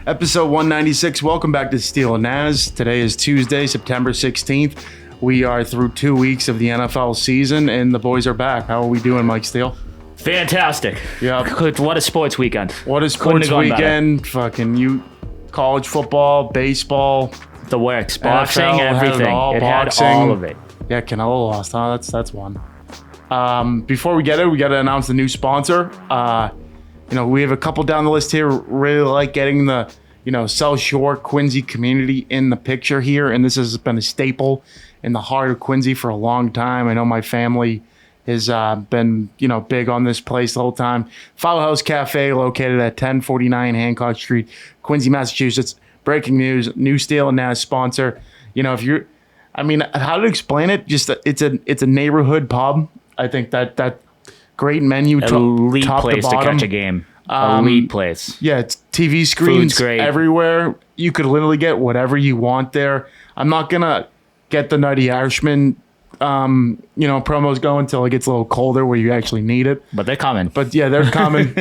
Episode 196. Welcome back to Steele Nazz. Today is Tuesday, September 16th. We are through 2 weeks of the NFL season, and the boys are back. How are we doing, Mike Steele? Fantastic. Yeah. What a sports weekend. What a sports weekend. Fucking you, college football, baseball. The works. Boxing, NFL, everything. It had all of it. Yeah, Canelo lost. Huh? That's one. Before we get it, we got to announce the new sponsor. We have a couple down the list here. Really like getting the, South Shore Quincy community in the picture here. And this has been a staple in the heart of Quincy for a long time. I know my family has been, big on this place the whole time. Fowl House Cafe, located at 1049 Hancock Street, Quincy, Massachusetts. Breaking news, new Steele Nazz sponsor. How to explain it? Just it's a neighborhood pub. I think that great menu, elite top place to bottom. To catch a game. Elite place. Yeah, it's TV screens everywhere. You could literally get whatever you want there. I'm not gonna get the Nutty Irishman, promos going until it gets a little colder where you actually need it. But they're coming. But yeah, they're coming.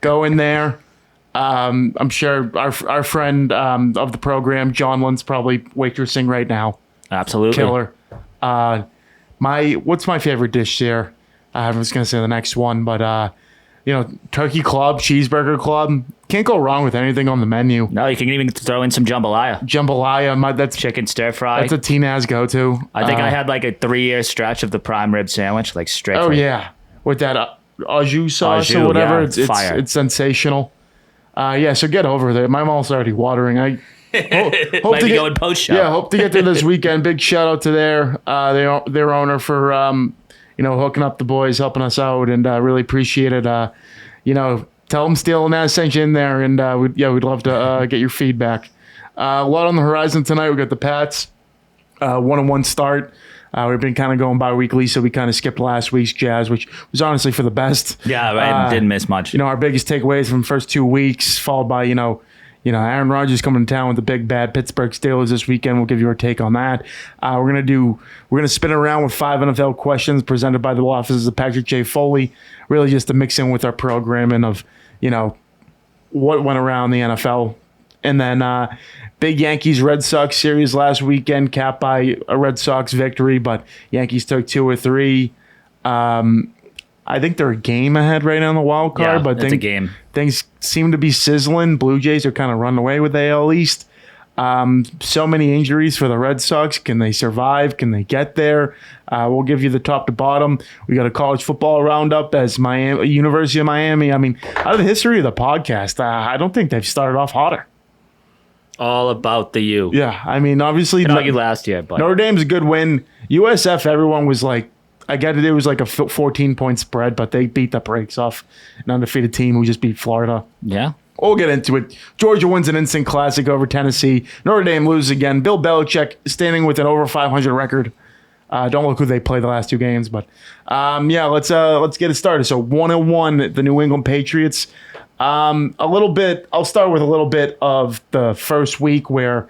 Go in there. I'm sure our friend of the program, John Lund's probably waitressing right now. Absolutely. Killer. What's my favorite dish there? I was going to say the next one, but, turkey club, cheeseburger club. Can't go wrong with anything on the menu. No, you can even throw in some jambalaya. That's chicken stir fry. That's a T-Naz go-to. I think I had like a 3-year stretch of the prime rib sandwich, like straight. Oh, yeah. With that au jus sauce or whatever. Yeah, fire. It's sensational. So get over there. My mouth's already watering. I hope to go in post-show. Yeah, hope to get there this weekend. Big shout out to their owner for hooking up the boys, helping us out, and really appreciate it. Tell them Steele Nazz sent you in there, and we'd love to get your feedback. A lot on the horizon tonight. We got the Pats 1-1 start. We've been kind of going bi-weekly, so we kind of skipped last week's Jazz, which was honestly for the best. Yeah, right. Didn't miss much. Our biggest takeaways from the first 2 weeks, followed by, Aaron Rodgers coming to town with the big bad Pittsburgh Steelers this weekend. We'll give you our take on that. We're gonna spin around with 5 NFL questions presented by the law offices of Patrick J. Foley, really just to mix in with our programming of, what went around the NFL. And then big Yankees Red Sox series last weekend, capped by a Red Sox victory, but Yankees took 2 or 3. I think they're a game ahead right now in the wild card, but it's a game. Things seem to be sizzling. Blue Jays are kind of running away with the AL East. So many injuries for the Red Sox. Can they survive? Can they get there? We'll give you the top to bottom. We got a college football roundup as University of Miami. Out of the history of the podcast, I don't think they've started off hotter. All about the U. Yeah, obviously. Can argue last year, but Notre Dame's a good win. USF, everyone was like, I get it was like a 14-point spread, but they beat the brakes off an undefeated team who just beat Florida. Yeah. We'll get into it. Georgia wins an instant classic over Tennessee. Notre Dame loses again. Bill Belichick standing with an over 500 record. Don't look who they play the last 2 games, but let's get it started. So 1-1, the New England Patriots. I'll start with a little bit of the first week where,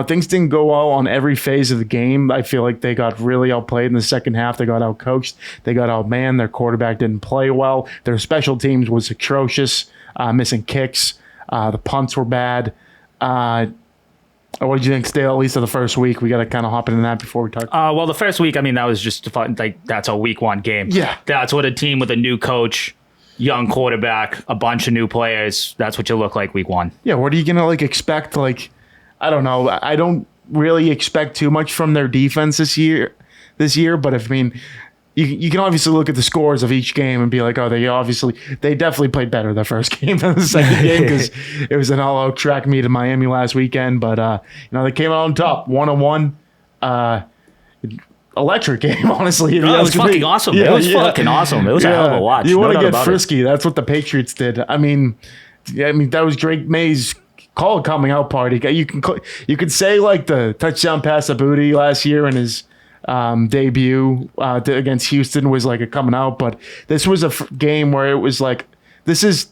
things didn't go well on every phase of the game. I feel like they got really outplayed in the second half. They got outcoached. They got outmanned. Their quarterback didn't play well. Their special teams was atrocious, missing kicks. The punts were bad. What did you think, Steele, at least of the first week? We got to kind of hop into that before we talk. Well, the first week, that was just fun. Like, that's a week 1 game. Yeah. That's what a team with a new coach, young quarterback, a bunch of new players, that's what you look like week 1. Yeah, what are you going to expect? I don't know. I don't really expect too much from their defense this year, but you can obviously look at the scores of each game and be like, oh, they definitely played better the first game than the second game because it was an all-out track meet in Miami last weekend, but they came out on top, 1-1. Electric game, honestly. It was fucking awesome. Yeah, it was fucking awesome. It was a hell of a watch. You want to get frisky. That's what the Patriots did. That was Drake May's call coming out party. You could say like the touchdown pass to Booty last year in his debut against Houston was like a coming out, but this was a game where it was like this is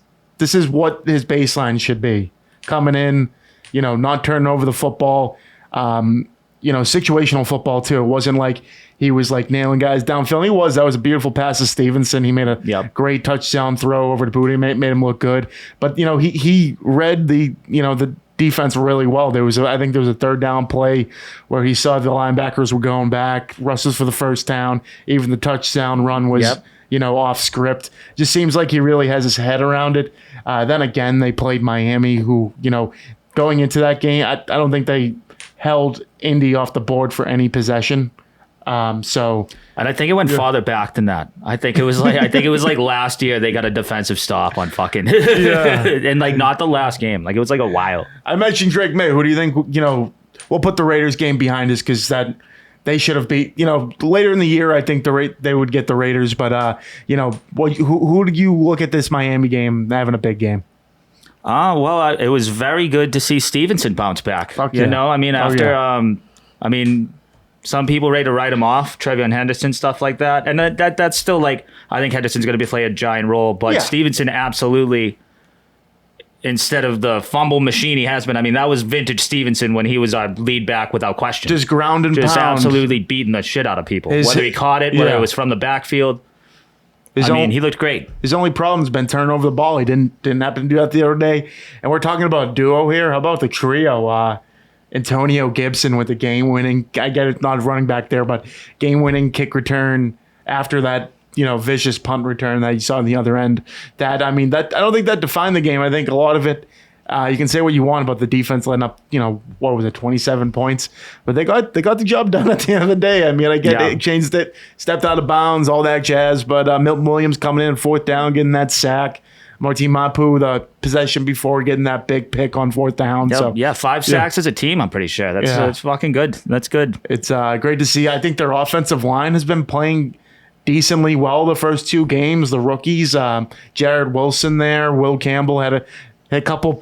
what his baseline should be. Coming in, not turning over the football. Situational football too. It wasn't like he was like nailing guys downfield. That was a beautiful pass to Stevenson. He made a great touchdown throw over to Booty, made him look good. But he read the defense really well. I think there was a third down play where he saw the linebackers were going back, rushes for the first down. Even the touchdown run was, off script. Just seems like he really has his head around it. Then again, they played Miami, who, going into that game, I don't think they held Indy off the board for any possession. And I think it went farther back than that. I think it was like last year they got a defensive stop on fucking and like not the last game. Like it was like a while. I mentioned Drake May. Who do you think? We'll put the Raiders game behind us because that they should have beat. Later in the year, I think they would get the Raiders. But who do you look at this Miami game having a big game? It was very good to see Stevenson bounce back. Fuck yeah. Some people ready to write him off, Trevion Henderson, stuff like that. And that's still like, I think Henderson's going to play a giant role, but Stevenson absolutely, instead of the fumble machine he has been, that was vintage Stevenson when he was our lead back without question. Just ground and Just pound. absolutely beating the shit out of people. Whether he caught it, whether it was from the backfield. He looked great. His only problem's been turning over the ball. He didn't happen to do that the other day. And we're talking about a duo here. How about the trio? Antonio Gibson with the game-winning, I get it, not running back there, but game-winning kick return after that, vicious punt return that you saw on the other end. I don't think that defined the game. I think a lot of it, you can say what you want about the defense letting up, 27 points, but they got the job done at the end of the day. I get it, changed it, stepped out of bounds, all that jazz, but Milton Williams coming in fourth down, getting that sack. Martin Mapu, the possession before getting that big pick on fourth down. Yep. So 5 sacks as a team, I'm pretty sure. That's fucking good. That's good. It's great to see. I think their offensive line has been playing decently well the first 2 games. The rookies, Jared Wilson there, Will Campbell had a couple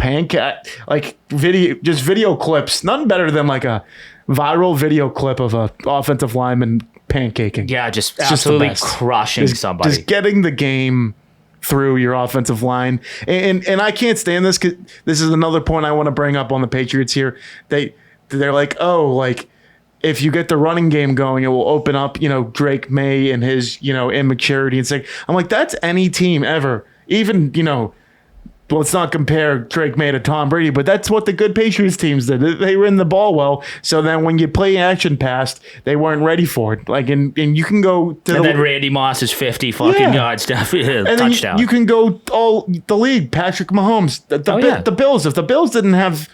video clips. Nothing better than like a viral video clip of a offensive lineman pancaking. Yeah, just absolutely crushing somebody. Just getting the game through your offensive line. And I can't stand this because this is another point I want to bring up on the Patriots here. They're like, if you get the running game going, it will open up, Drake May and his, immaturity and say, I'm like, that's any team ever. Even, let's not compare Drake May to Tom Brady, but that's what the good Patriots teams did. They ran the ball well. So then when you play action pass, they weren't ready for it. Like, and you can go to then Randy Moss's 50 fucking yards touchdown. You can go all the league. Patrick Mahomes, the Bills. If the Bills didn't have,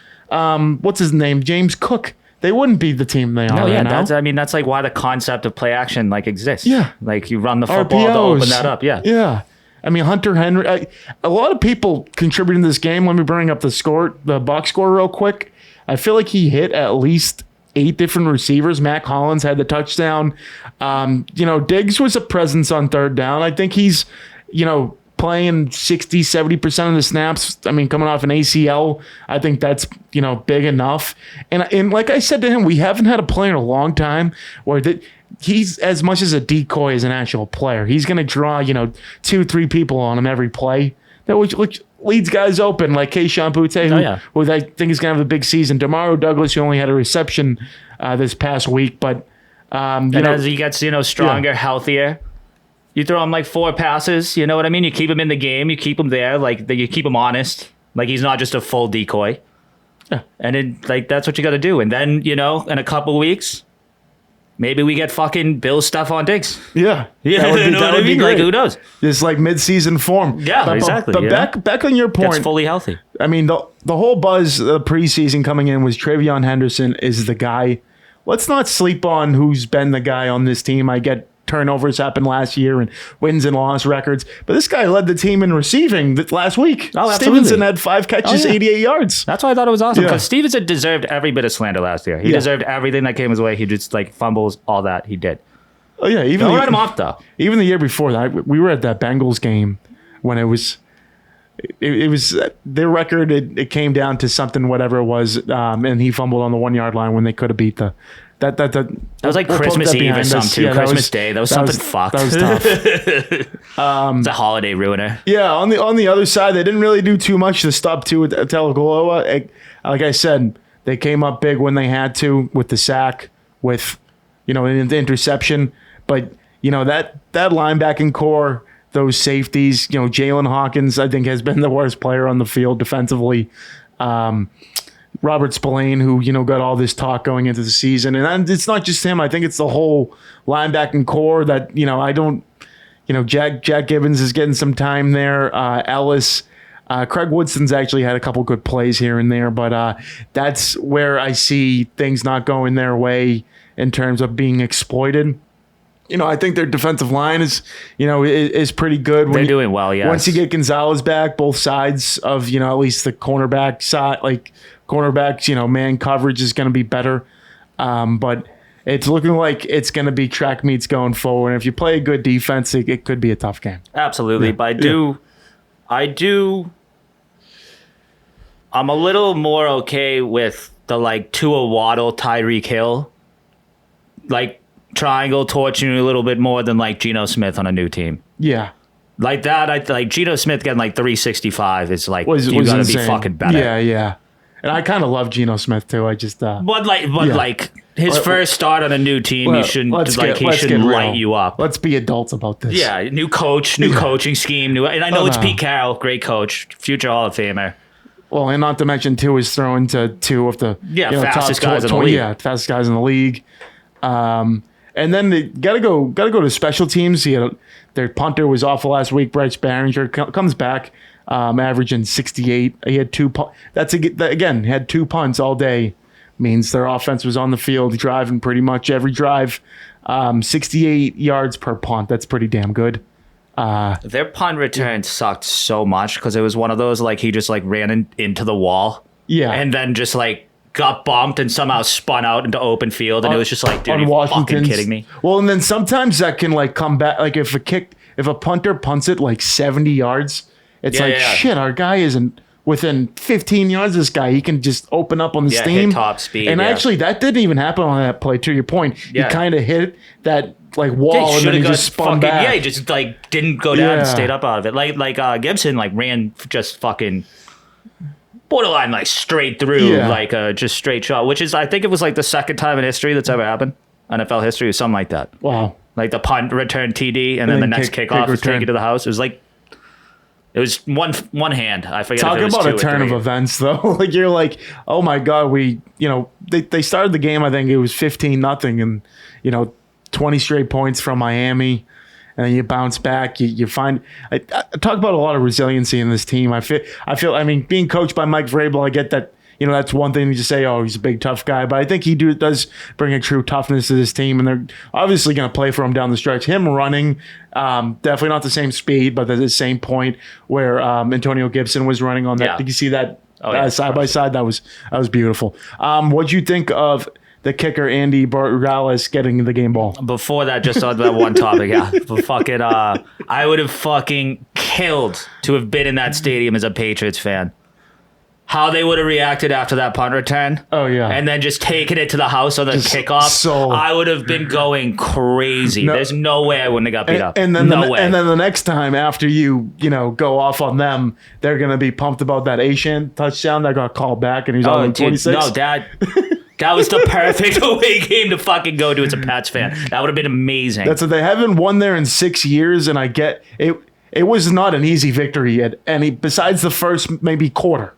what's his name, James Cook, they wouldn't be the team they are right now. That's like why the concept of play action exists. Yeah, like you run the football RPOs. to open that up. Yeah. Hunter Henry, a lot of people contributing to this game. Let me bring up the box score real quick. I feel like he hit at least 8 different receivers. Mac Hollins had the touchdown. Diggs was a presence on third down. I think he's, playing 60, 70% of the snaps. Coming off an ACL, I think that's, big enough. And like I said to him, we haven't had a player in a long time where he's as much as a decoy as an actual player. He's going to draw, 2-3 people on him every play. That which leads guys open, like Keyshawn Boutte, who I think is going to have a big season. Demario Douglas, who only had a reception this past week, but as he gets, stronger, healthier, you throw him like 4 passes. You know what I mean? You keep him in the game. You keep him there. You keep him honest. Like he's not just a full decoy. Yeah. And that's what you got to do. And then, in a couple weeks, maybe we get fucking Bill stuff on Diggs. Yeah. That would be great. Like, who knows? It's like mid-season form. Yeah, exactly. But back on your point. That's fully healthy. The whole buzz of preseason coming in was Trevion Henderson is the guy. Let's not sleep on who's been the guy on this team. I get turnovers happened last year and wins and loss records, but this guy led the team in receiving last week. Oh, Stevenson had 5 catches, 88 yards. That's why I thought it was awesome because Stevenson deserved every bit of slander last year. He deserved everything that came his way. He just fumbles, all that he did. Oh yeah, don't write him off though. Even the year before that, we were at that Bengals game when it was their record. It came down to something, whatever it was, and he fumbled on the 1-yard line when they could have beat the. That was like Christmas Eve or something too. Christmas Day. That was something fucked. That was tough. It's a holiday ruiner. Yeah, on the other side, they didn't really do too much to stop Tagovailoa. Like I said, they came up big when they had to with the sack, with the interception. But that linebacking core, those safeties, Jalen Hawkins, I think has been the worst player on the field defensively. Robert Spillane, who got all this talk going into the season, and it's not just him. I think it's the whole linebacking core that I don't. Jack Gibbons is getting some time there. Ellis, Craig Woodson's actually had a couple good plays here and there, but that's where I see things not going their way in terms of being exploited. I think their defensive line is pretty good. They're doing well, yes. Once you get Gonzalez back, both sides of, at least the cornerback side, like cornerbacks, man coverage is going to be better. But it's looking like it's going to be track meets going forward. And if you play a good defense, it could be a tough game. Absolutely. Yeah. But I'm a little more okay with the Tua Waddle, Tyreek Hill, triangle torching you a little bit more than Geno Smith on a new team. Yeah. Like that, I Geno Smith getting 365 is you gotta insane. be fucking better. Yeah. And I kind of love Geno Smith too. I just his first start on a new team, he shouldn't light you up. Let's be adults about this. Yeah, new coach, new coaching scheme, and I know it's Pete Carroll, great coach, future Hall of Famer. Well, and not to mention too is thrown to two of the fastest guys in the league. Yeah, fastest guys in the league. And then they gotta go to special teams. Their punter was awful last week. Bryce Behringer comes back, averaging 68. He had had 2 punts all day. Means their offense was on the field driving pretty much every drive. 68 yards per punt. That's pretty damn good. Their punt return sucked so much because it was one of those he just ran into the wall. Yeah, and then just got bumped and somehow spun out into open field, and it was just dude, are you fucking kidding me? Well, and then sometimes that can come back. If a punter punts it 70 yards, it's shit. Our guy isn't within 15 yards. This guy, he can just open up on the steam, hit top speed. And actually, that didn't even happen on that play. To your point, he kind of hit that wall and then he just spun back. Yeah, he just didn't go down and stayed up out of it. Gibson ran just fucking borderline straight through just straight shot, which is I think it was the second time in history that's ever happened, NFL history or something like that. Wow. The punt return TD and then the next kickoff was taken to the house. It was one hand. I forget. Talk if it was about two a turn or of three. events though. You're oh my god, they started the game. I think it was 15-0, and 20 straight points from Miami. And then you bounce back. You find. I talk about a lot of resiliency in this team. I feel. I mean, being coached by Mike Vrabel, I get that. That's one thing to just say. Oh, he's a big tough guy. But I think he does bring a true toughness to this team, and they're obviously going to play for him down the stretch. Him running, definitely not the same speed, but at the same point where Antonio Gibson was running on that. Yeah. Did you see that side by side? That was beautiful. What'd you think of the kicker Andy Borregales getting the game ball? Before that, just on that one topic, I would have fucking killed to have been in that stadium as a Patriots fan. How they would have reacted after that punt return. Oh, yeah. And then just taking it to the house on the kickoff. I would have been going crazy. No, there's no way I wouldn't have got beat up. And then no way. And then the next time after you go off on them, they're going to be pumped about that Asian touchdown that got called back and he's on 26. No, that was the perfect away game to fucking go to as a Pats fan. That would have been amazing. That's what they haven't won there in 6 years, and I get it. It was not an easy victory at any besides the first maybe quarter.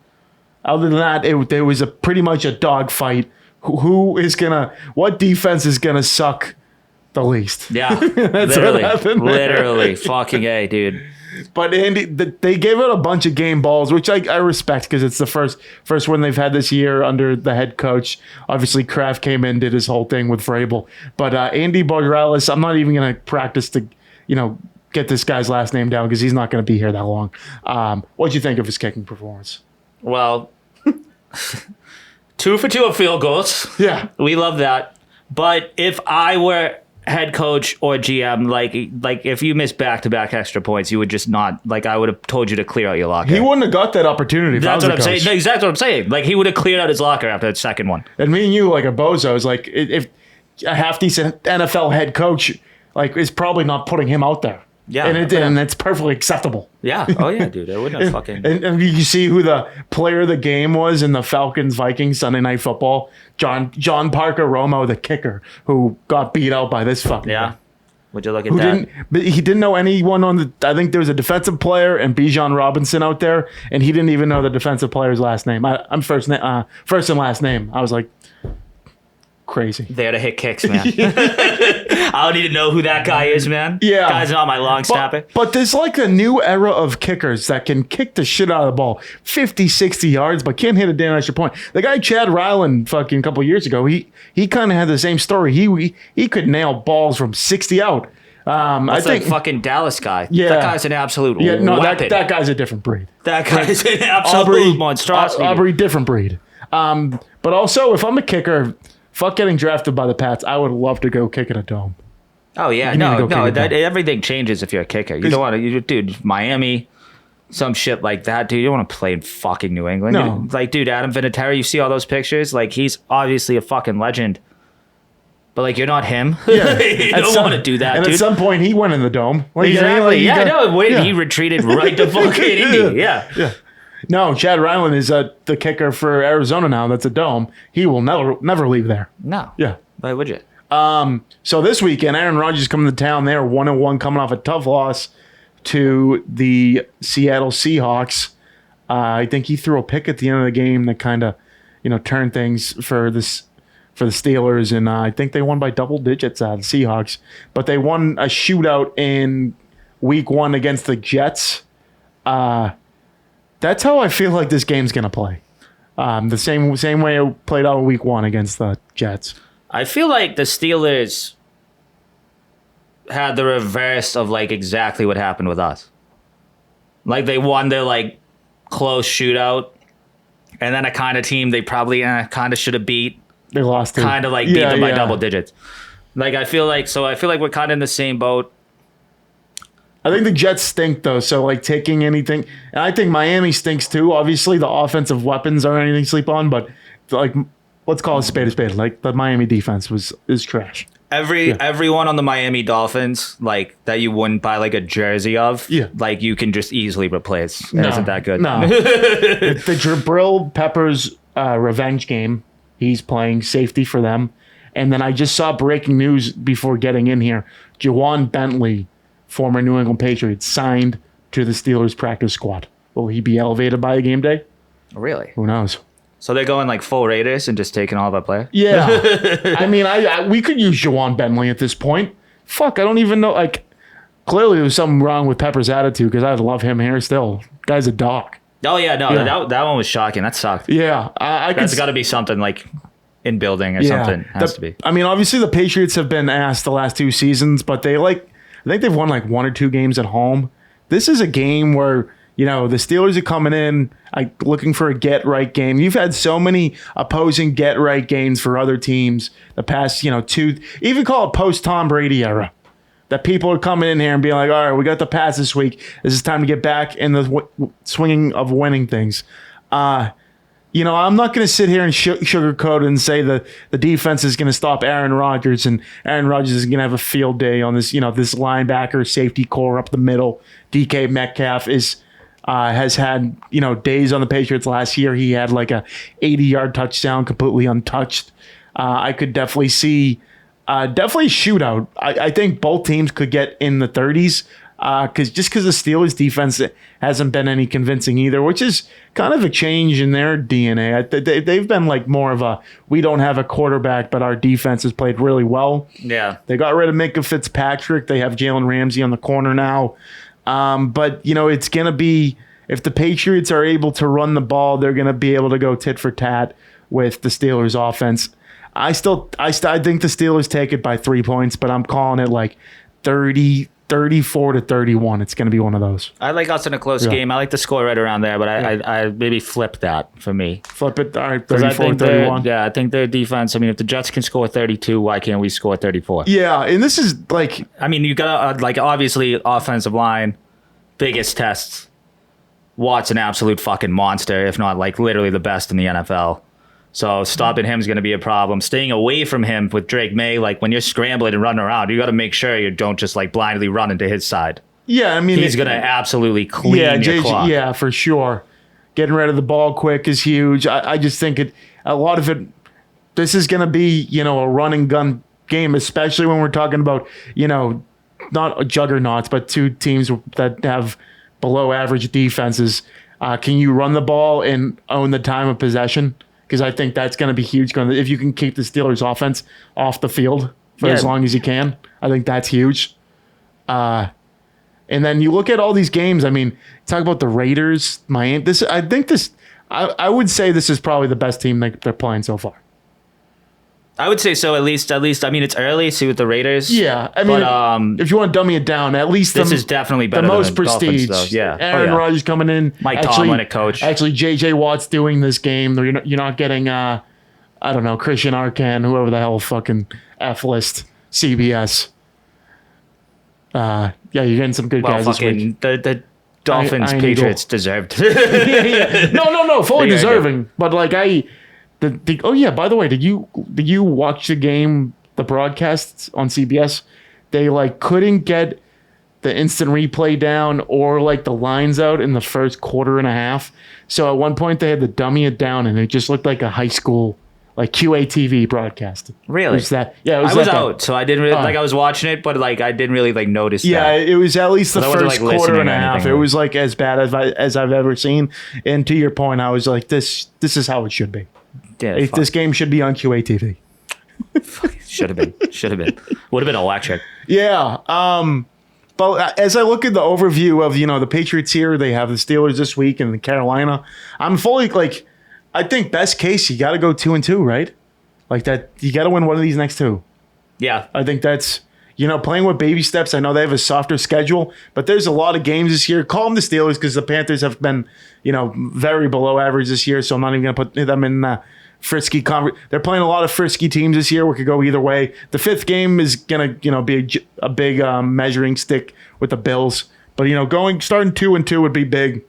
Other than that, there was pretty much a dogfight. What defense is gonna suck the least? Yeah, That's what happened there. Literally, fucking A, dude. But Andy, they gave out a bunch of game balls, which I respect because it's the first one they've had this year under the head coach. Obviously, Kraft came in, did his whole thing with Vrabel. But Andy Borregales, I'm not even going to practice to, get this guy's last name down because he's not going to be here that long. What'd you think of his kicking performance? Well, 2 for 2 of field goals. Yeah, we love that. But if I were head coach or GM, like if you miss back-to-back extra points, you would just not, I would have told you to clear out your locker. He wouldn't have got that opportunity. That's what I'm saying. No, exactly what I'm saying. He would have cleared out his locker after that second one. And me and you, like a bozos, if a half-decent NFL head coach, is probably not putting him out there. Yeah. And it's perfectly acceptable. Yeah. Oh, yeah, dude. I wouldn't have fucking... And you see who the player of the game was in the Falcons-Vikings Sunday Night Football? John Parker Romo, the kicker, who got beat out by this fucking guy. Would you look at Who that? didn't? But he didn't know anyone on the. I think there was a defensive player and Bijan Robinson out there, and he didn't even know the defensive player's last name. I'm first and last name. I was like, crazy. There to hit kicks, man. I don't need to know who that guy is, man. Yeah. Guy's not my long snapper. But there's like a new era of kickers that can kick the shit out of the ball 50, 60 yards, but can't hit a damn extra point. The guy Chad Ryland fucking a couple of years ago, he kind of had the same story. He could nail balls from 60 out. I think that fucking Dallas guy. Yeah. That guy's an absolute that weapon. guy's a different breed. That guy's an absolute monstrosity. Aubrey, different breed. But also, if I'm a kicker, fuck getting drafted by the Pats, I would love to go kick in a dome. Oh yeah, You need to go kick it everything changes if you're a kicker. You don't want to, dude. Miami, some shit like that, dude. You don't want to play in fucking New England. No. Like, dude, Adam Vinatieri. You see all those pictures? Like, he's obviously a fucking legend. But like, you're not him. Yeah. You don't want to do that, and dude. at some point, he went in the dome. Like, Exactly. he Yeah, got- no. Wait, yeah. he retreated right to fucking Indy. Yeah. No, Chad Ryland is the kicker for Arizona now. That's a dome. He will never leave there. No. Yeah. Why would you? So this weekend, Aaron Rodgers coming to town. They're 1-1, coming off a tough loss to the Seattle Seahawks. I think he threw a pick at the end of the game that kind of, turned things for the Steelers, and I think they won by double digits out of the Seahawks. But they won a shootout in Week 1 against the Jets. That's how I feel like this game's gonna play. The same way it played out in Week 1 against the Jets. I feel like the Steelers had the reverse of like exactly what happened with us. Like they won their like close shootout, and then a kind of team they probably kind of should have beat. They lost. Kind of like beat them by double digits. Like I feel like we're kind of in the same boat. I think the Jets stink though, so like taking anything, and I think Miami stinks too. Obviously, the offensive weapons aren't anything to sleep on, but like let's call it spade a spade. Like the Miami defense is trash. Everyone on the Miami Dolphins, like that you wouldn't buy like a jersey of, like you can just easily replace. It isn't that good. No, the Jabril Peppers revenge game. He's playing safety for them, and then I just saw breaking news before getting in here. Juwan Bentley, former New England Patriots, signed to the Steelers practice squad. Will he be elevated by a game day? Really? Who knows? So they're going like full Raiders and just taking all of our players? Yeah. I mean, we could use Juwan Bentley at this point. Fuck, I don't even know. Like, clearly there's something wrong with Pepper's attitude because I love him here still. Guy's a dog. Oh, yeah, no, that one was shocking. That sucked. Yeah. That's got to be something like in building or something. Has to be. I mean, obviously the Patriots have been asked the last 2 seasons, but I think they've won like 1 or 2 games at home. This is a game where, the Steelers are coming in looking for a get-right game. You've had so many opposing get-right games for other teams the past, 2, even call it post-Tom Brady era, that people are coming in here and being like, all right, we got the Pats this week. This is time to get back in the swinging of winning things. I'm not going to sit here and sugarcoat and say that the defense is going to stop Aaron Rodgers and Aaron Rodgers is going to have a field day on this, this linebacker safety core up the middle. DK Metcalf has had, days on the Patriots last year. He had like a 80-yard touchdown completely untouched. I could definitely see definitely shootout. I think both teams could get in the 30s. Because the Steelers defense hasn't been any convincing either, which is kind of a change in their DNA. They've been like more of a, we don't have a quarterback, but our defense has played really well. Yeah. They got rid of Minka Fitzpatrick. They have Jalen Ramsey on the corner now. But, it's going to be, if the Patriots are able to run the ball, they're going to be able to go tit for tat with the Steelers offense. I think the Steelers take it by 3 points, but I'm calling it like 34-31. It's going to be one of those. I like us in a close game. I like the score right around there, but I maybe flip that for me. Flip it. All right, 34-31. Yeah, I think their defense, if the Jets can score 32, why can't we score 34? Yeah, and this is like... you got to, obviously, offensive line, biggest tests. Watt's an absolute fucking monster, if not, literally the best in the NFL. So stopping him is going to be a problem. Staying away from him with Drake May, when you're scrambling and running around, you got to make sure you don't just blindly run into his side. Yeah, he's going to absolutely clean your clock. Yeah, for sure. Getting rid of the ball quick is huge. I just think a lot of it. This is going to be a run and gun game, especially when we're talking about not juggernauts, but two teams that have below average defenses. Can you run the ball and own the time of possession? Because I think that's going to be huge. If you can keep the Steelers' offense off the field for as long as you can, I think that's huge. And then you look at all these games. I mean, talk about the Raiders, Miami. I would say this is probably the best team they're playing so far. I would say so. At least. I mean, it's early. See with the Raiders. Yeah, I mean, if you want to dummy it down, at least this is definitely better. The most than prestige. Dolphins, though. Yeah, Aaron Rodgers coming in. Mike Tomlin at coach. Actually, J.J. Watt's doing this game. You're not getting I don't know, Christian Arcan, whoever the hell fucking F-list CBS. Yeah, you're getting some good guys this week. The Dolphins Patriots deserved. Yeah. No, fully deserving. But like oh yeah, by the way, did you watch the game, the broadcasts on CBS? They like couldn't get the instant replay down or like the lines out in the first quarter and a half. So at one point they had to dummy it down and it just looked like a high school like QATV broadcast. Really? It was that? Yeah, it was I was out, so I didn't really I was watching it, but like I didn't really like notice. Yeah, it was at least the first quarter and a half. It really. was like as bad as I've ever seen. And to your point, I was like, this is how it should be. Yeah, this game should be on QATV. Should have been. Would have been electric. Yeah. But as I look at the overview of the Patriots here, they have the Steelers this week and the Carolina. I'm fully like, I think best case you got to go 2-2, right? Like that, you got to win one of these next two. Yeah, I think that's playing with baby steps. I know they have a softer schedule, but there's a lot of games this year. Call them the Steelers because the Panthers have been very below average this year. So I'm not even gonna put them in frisky they're playing a lot of frisky teams this year. We could go either way. The fifth game is gonna be a big measuring stick with the Bills. But starting 2-2 would be big.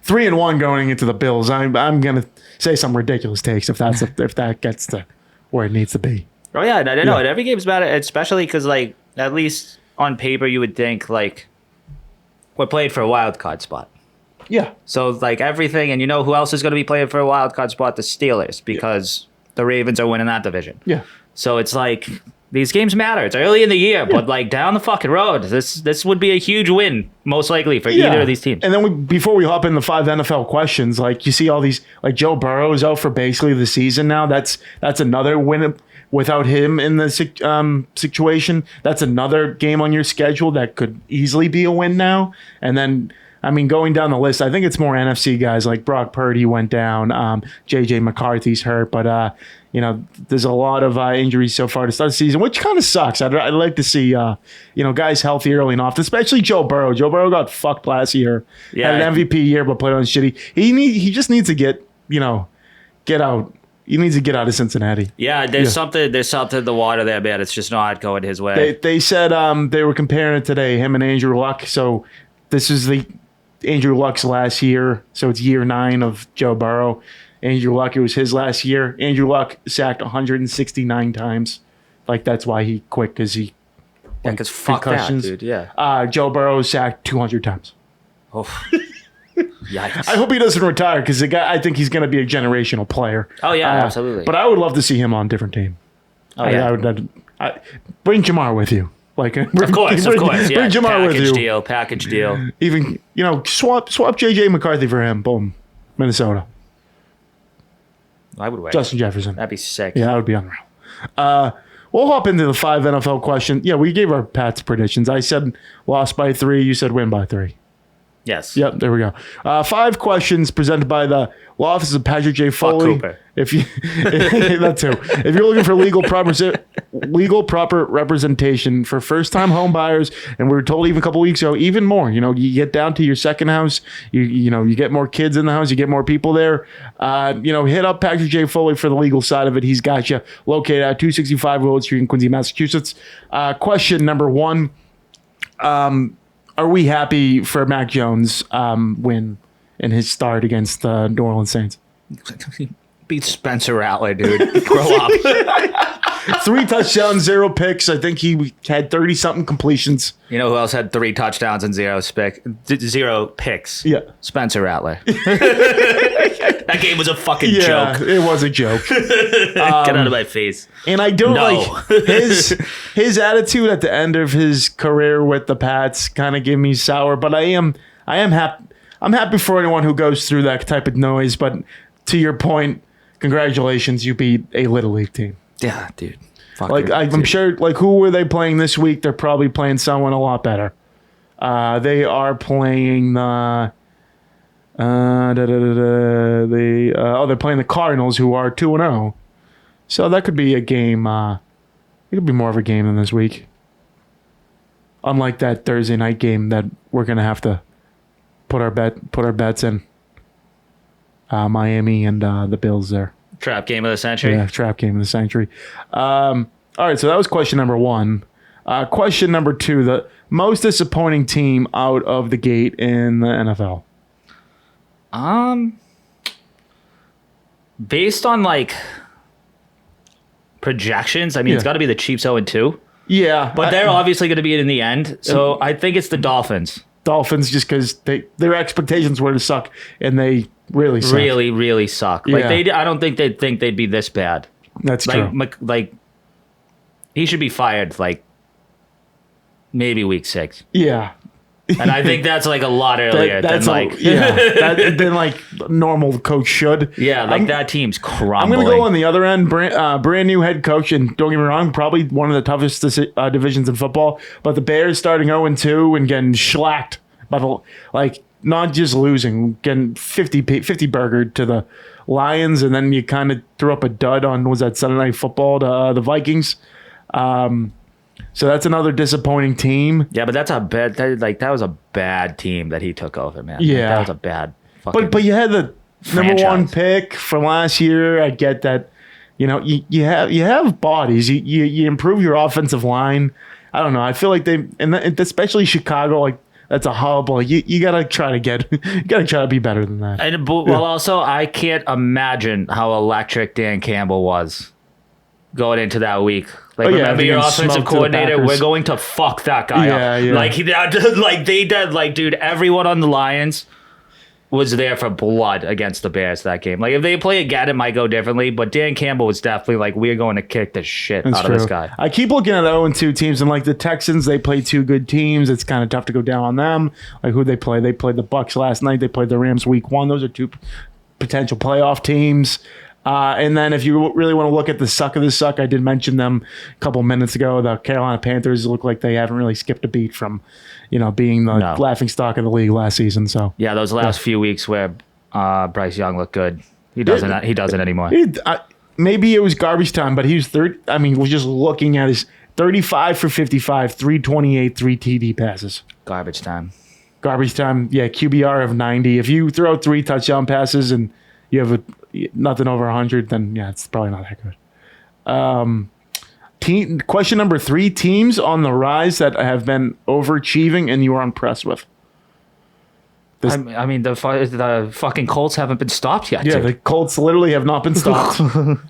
3-1 going into the Bills. I'm gonna say some ridiculous takes if that gets to where it needs to be. Oh yeah, I know. Every game's about it, especially because like at least on paper you would think like we're playing for a wild card spot. Yeah. So like everything, and who else is going to be playing for a wild card spot? The Steelers, because the Ravens are winning that division. Yeah. So it's like these games matter. It's early in the year, but like down the fucking road, this would be a huge win, most likely for either of these teams. And then before we hop in the 5 NFL questions, like you see all these, like Joe Burrow is out for basically the season now. That's another win without him in the situation. That's another game on your schedule that could easily be a win now. And then, I mean, going down the list, I think it's more NFC guys like Brock Purdy went down. J.J. McCarthy's hurt, but there's a lot of injuries so far to start the season, which kind of sucks. I'd like to see guys healthy early and often, especially Joe Burrow. Joe Burrow got fucked last year. Yeah, had an MVP year, but played on shitty. He just needs to get out. He needs to get out of Cincinnati. Yeah, there's something in the water there, man. It's just not going his way. They said they were comparing it today, him and Andrew Luck. So this is the Andrew Luck's last year. So it's year 9 of Joe Burrow. Andrew Luck, it was his last year. Andrew Luck sacked 169 times. Like that's why he quit, because he because fuck that, dude. Yeah. Joe Burrow sacked 200 times. Oh. Yikes. I hope he doesn't retire, because I think he's going to be a generational player. Oh yeah, absolutely. But I would love to see him on a different team. Oh yeah. I bring Jamar with you. Like of course. Yeah. Bring Jamar with you. Package deal. Even swap JJ McCarthy for him. Boom, Minnesota. I would wait. Justin Jefferson. That'd be sick. Yeah, that would be unreal. We'll hop into the 5 NFL question. Yeah, we gave our Pats predictions. I said lost by 3. You said win by 3. Yes. Yep, there we go. 5 questions presented by the law office of Patrick J. Foley. Fuck Cooper. If you that too. If you're looking for legal proper representation for first-time home buyers, and we were told even a couple weeks ago, even more. You get down to your second house, you get more kids in the house, you get more people there. Hit up Patrick J. Foley for the legal side of it. He's got you located at 265 Willard Street in Quincy, Massachusetts. Question number 1. Are we happy for Mac Jones' win in his start against the New Orleans Saints? Beat Spencer Rattler, dude. Grow up. 3 touchdowns, 0 picks. I think he had 30-something completions. You know who else had 3 touchdowns and 0 picks? Yeah. Spencer Rattler. That game was a fucking Yeah, joke. it was a joke. Get out of my face. And I don't No. like his attitude at the end of his career with the Pats kind of gave me sour, but I am happy. I'm happy for anyone who goes through that type of noise, but to your point, congratulations, you beat a Little League team. Yeah, dude. Fuck Like I'm sure, like who were they playing this week? They're probably playing someone a lot better. They are playing the they're playing the Cardinals, who are 2-0. So that could be a game. It could be more of a game than this week. Unlike that Thursday night game that we're gonna have to put our bets in. Miami and the Bills there. Trap game of the century. Yeah, trap game of the century. All right, so that was question number 1. Question number 2: the most disappointing team out of the gate in the NFL. Based on like projections, I mean, it's got to be the Chiefs 0-2. Yeah, But they're obviously going to be it in the end. So I think it's the Dolphins. Dolphins, just because their expectations were to suck, and they really suck. Really, really suck. Like I don't think they'd think they'd be this bad. That's true. Like he should be fired like maybe week 6. Yeah. And I think that's like a lot earlier than like than like normal coach should. Yeah, like that team's crumbling. I'm going to go on the other end. Brand new head coach, and don't get me wrong, probably one of the toughest divisions in football. But the Bears starting 0-2 and getting shellacked by not just losing, getting 50 burgered to the Lions, and then you kind of threw up a dud on, was that Sunday Night Football, to the Vikings. So that's another disappointing team. Yeah, but that's a bad. That was a bad team that he took over, man. Yeah, like, that was a bad. Fucking but you had the franchise. number 1 pick from last year. I get that. You know, you have bodies. You improve your offensive line. I don't know. I feel like especially Chicago, like that's a hub. Like you gotta try to be better than that. And also I can't imagine how electric Dan Campbell was going into that week. Like, remember your offensive coordinator? We're going to fuck that guy up. Yeah. Like they did. Like, dude, everyone on the Lions was there for blood against the Bears that game. Like, if they play again, it might go differently. But Dan Campbell was definitely like, we're going to kick the shit out of this guy. I keep looking at 0-2 teams, and like the Texans, they play 2 good teams. It's kind of tough to go down on them. Like, who they play? They played the Bucks last night. They played the Rams week 1. Those are 2 potential playoff teams. And then if you really want to look at the suck of the suck, I did mention them a couple minutes ago. The Carolina Panthers look like they haven't really skipped a beat from, being the laughing stock of the league last season. So yeah, those last few weeks where Bryce Young looked good, he doesn't. He doesn't anymore. Maybe it was garbage time, but he was third. I mean, we're just looking at his 35 for 55, 328, 3 TD passes. Garbage time. Garbage time. Yeah, QBR of 90. If you throw 3 touchdown passes and you have nothing over 100, then yeah, it's probably not that good. Question number 3: teams on the rise that have been overachieving and you are impressed with. I mean, the fucking Colts haven't been stopped yet. Yeah, dude. the Colts literally have not been stopped.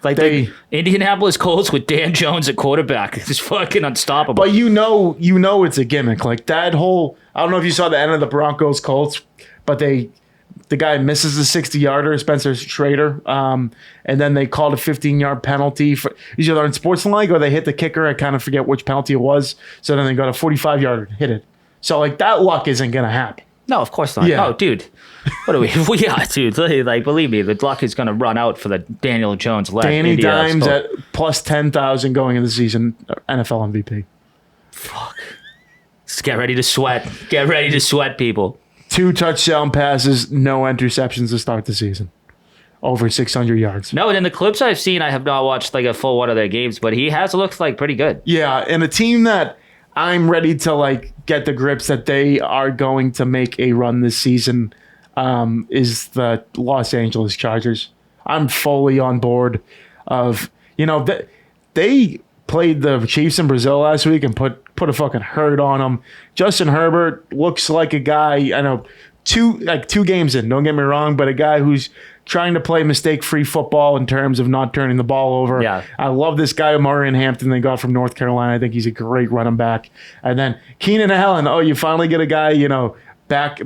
Like the Indianapolis Colts with Dan Jones at quarterback is fucking unstoppable. But you know it's a gimmick. Like that whole, I don't know if you saw the end of the Broncos Colts, but the guy misses the 60-yarder, Spencer Schrader, and then they called a 15-yard penalty for either on Sportsline or they hit the kicker. I kind of forget which penalty it was. So then they got a 45-yarder, hit it. So like that luck isn't gonna happen. No, of course not. Yeah. Oh, dude. What are we? Yeah, dude. Like, believe me, the luck is going to run out for the Daniel Jones-led Danny Indiana Dimes Colts. at plus 10,000 going into the season, NFL MVP. Fuck. Just get ready to sweat. Get ready to sweat, people. 2 touchdown passes, no interceptions to start the season. Over 600 yards. No, and in the clips I've seen, I have not watched like a full one of their games, but he has looked like pretty good. Yeah, and a team that I'm ready to like get the grips that they are going to make a run this season is the Los Angeles Chargers. I'm fully on board of, they played the Chiefs in Brazil last week and put a fucking hurt on them. Justin Herbert looks like a guy, I know, two games in, don't get me wrong, but a guy who's trying to play mistake-free football in terms of not turning the ball over. Yeah. I love this guy, Marion Hampton, they got from North Carolina. I think he's a great running back. And then Keenan Allen, you finally get a guy, back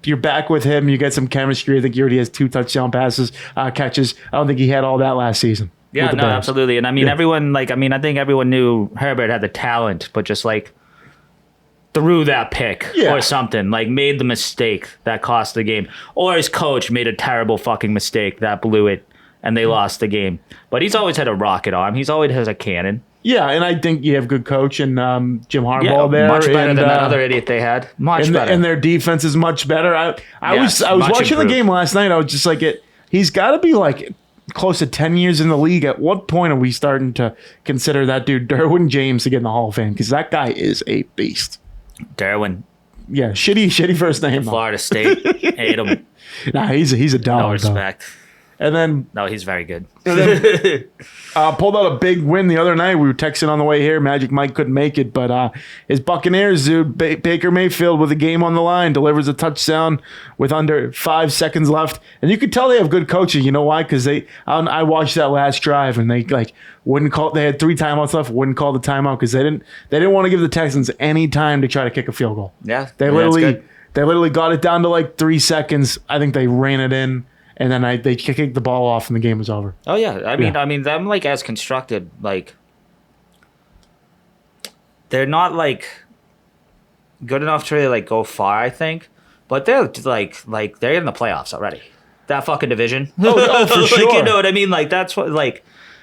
you're back with him. You get some chemistry. I think he already has 2 touchdown passes, catches. I don't think he had all that last season. Yeah, no, absolutely. And I mean, everyone, I think everyone knew Herbert had the talent, but just threw that pick or something, made the mistake that cost the game. Or his coach made a terrible fucking mistake that blew it and they lost the game. But he's always had a rocket arm. He's always has a cannon. Yeah, and I think you have good coach and Jim Harbaugh there. Much better than that other idiot they had. Much better. And their defense is much better. I was watching the game last night. I was just he's got to be close to 10 years in the league. At what point are we starting to consider that dude Derwin James to get in the Hall of Fame? Because that guy is a beast. Derwin. Yeah, shitty first name. Florida State. Hate him. Nah, he's a dog. No respect. Though. And then he's very good. And then, pulled out a big win the other night. We were texting on the way here. Magic Mike couldn't make it, but his Buccaneers, dude, Baker Mayfield with a game on the line delivers a touchdown with under 5 seconds left, and you could tell they have good coaching. You know why? Because I watched that last drive, and they wouldn't call. They had 3 timeouts left. Wouldn't call the timeout because they didn't want to give the Texans any time to try to kick a field goal. Yeah, they literally got it down to 3 seconds. I think they ran it in. And then they kicked the ball off, and the game was over. Oh yeah, I mean, them as constructed, they're not good enough to really go far, I think, but they're they're in the playoffs already. That fucking division. Oh for sure. You know what I mean? That's what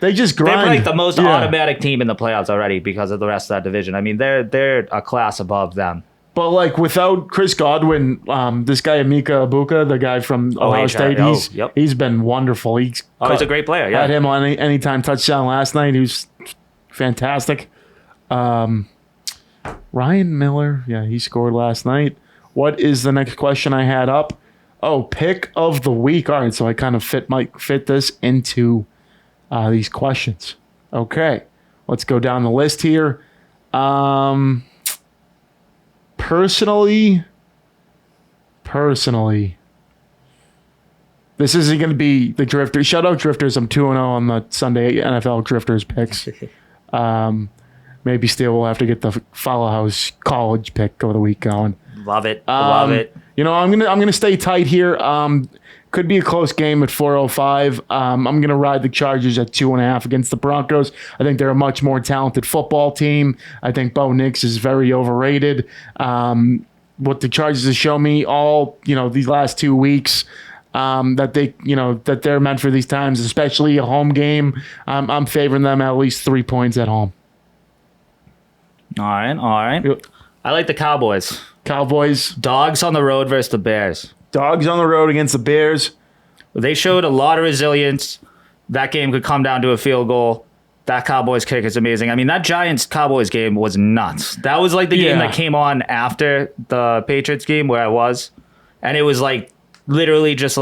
they just grind. They're the most automatic team in the playoffs already because of the rest of that division. I mean, they're a class above them. But without Chris Godwin, this guy Emeka Ibuka, the guy from Ohio State, he's been wonderful. He's a great player. Yeah, had him on anytime touchdown last night. He was fantastic. Ryan Miller, he scored last night. What is the next question I had up? Oh, pick of the week. All right, so I kind of fit this into these questions. Okay, let's go down the list here. Personally, this isn't going to be the Drifters. Shout out Drifters. I'm 2-0 on the Sunday NFL Drifters picks. Maybe Steele will have to get the Follow House college pick over the week going. Love it. Love it. I'm gonna stay tight here. Could be a close game at 4:05. I'm going to ride the Chargers at 2.5 against the Broncos. I think they're a much more talented football team. I think Bo Nix is very overrated. What the Chargers have shown me all, these last 2 weeks, that they're meant for these times, especially a home game. I'm favoring them at least 3 points at home. All right. Yep. I like the Cowboys. Dogs on the road versus the Bears. Dogs on the road against the Bears. They showed a lot of resilience. That game could come down to a field goal. That Cowboys kick is amazing. I mean, that Giants-Cowboys game was nuts. That was the game that came on after the Patriots game where I was. And it was literally just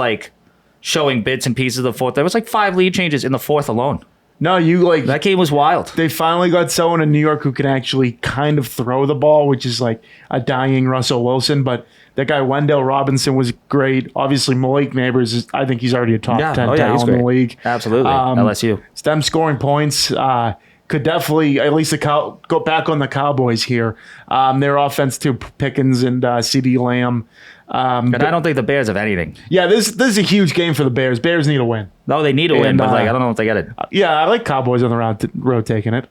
showing bits and pieces of the fourth. There was 5 lead changes in the fourth alone. No, that game was wild. They finally got someone in New York who can actually kind of throw the ball, which is a dying Russell Wilson. But that guy Wendell Robinson was great. Obviously, Malik Neighbors, I think he's already a top 10 talent in the league. Absolutely. LSU. Them scoring points could definitely at least go back on the Cowboys here. Their offense too, Pickens and CeeDee Lamb. And I don't think the Bears have anything. Yeah, this is a huge game for the Bears. Bears need a win. No, they need to win, but I don't know if they get it. Yeah, I like Cowboys on the road taking it.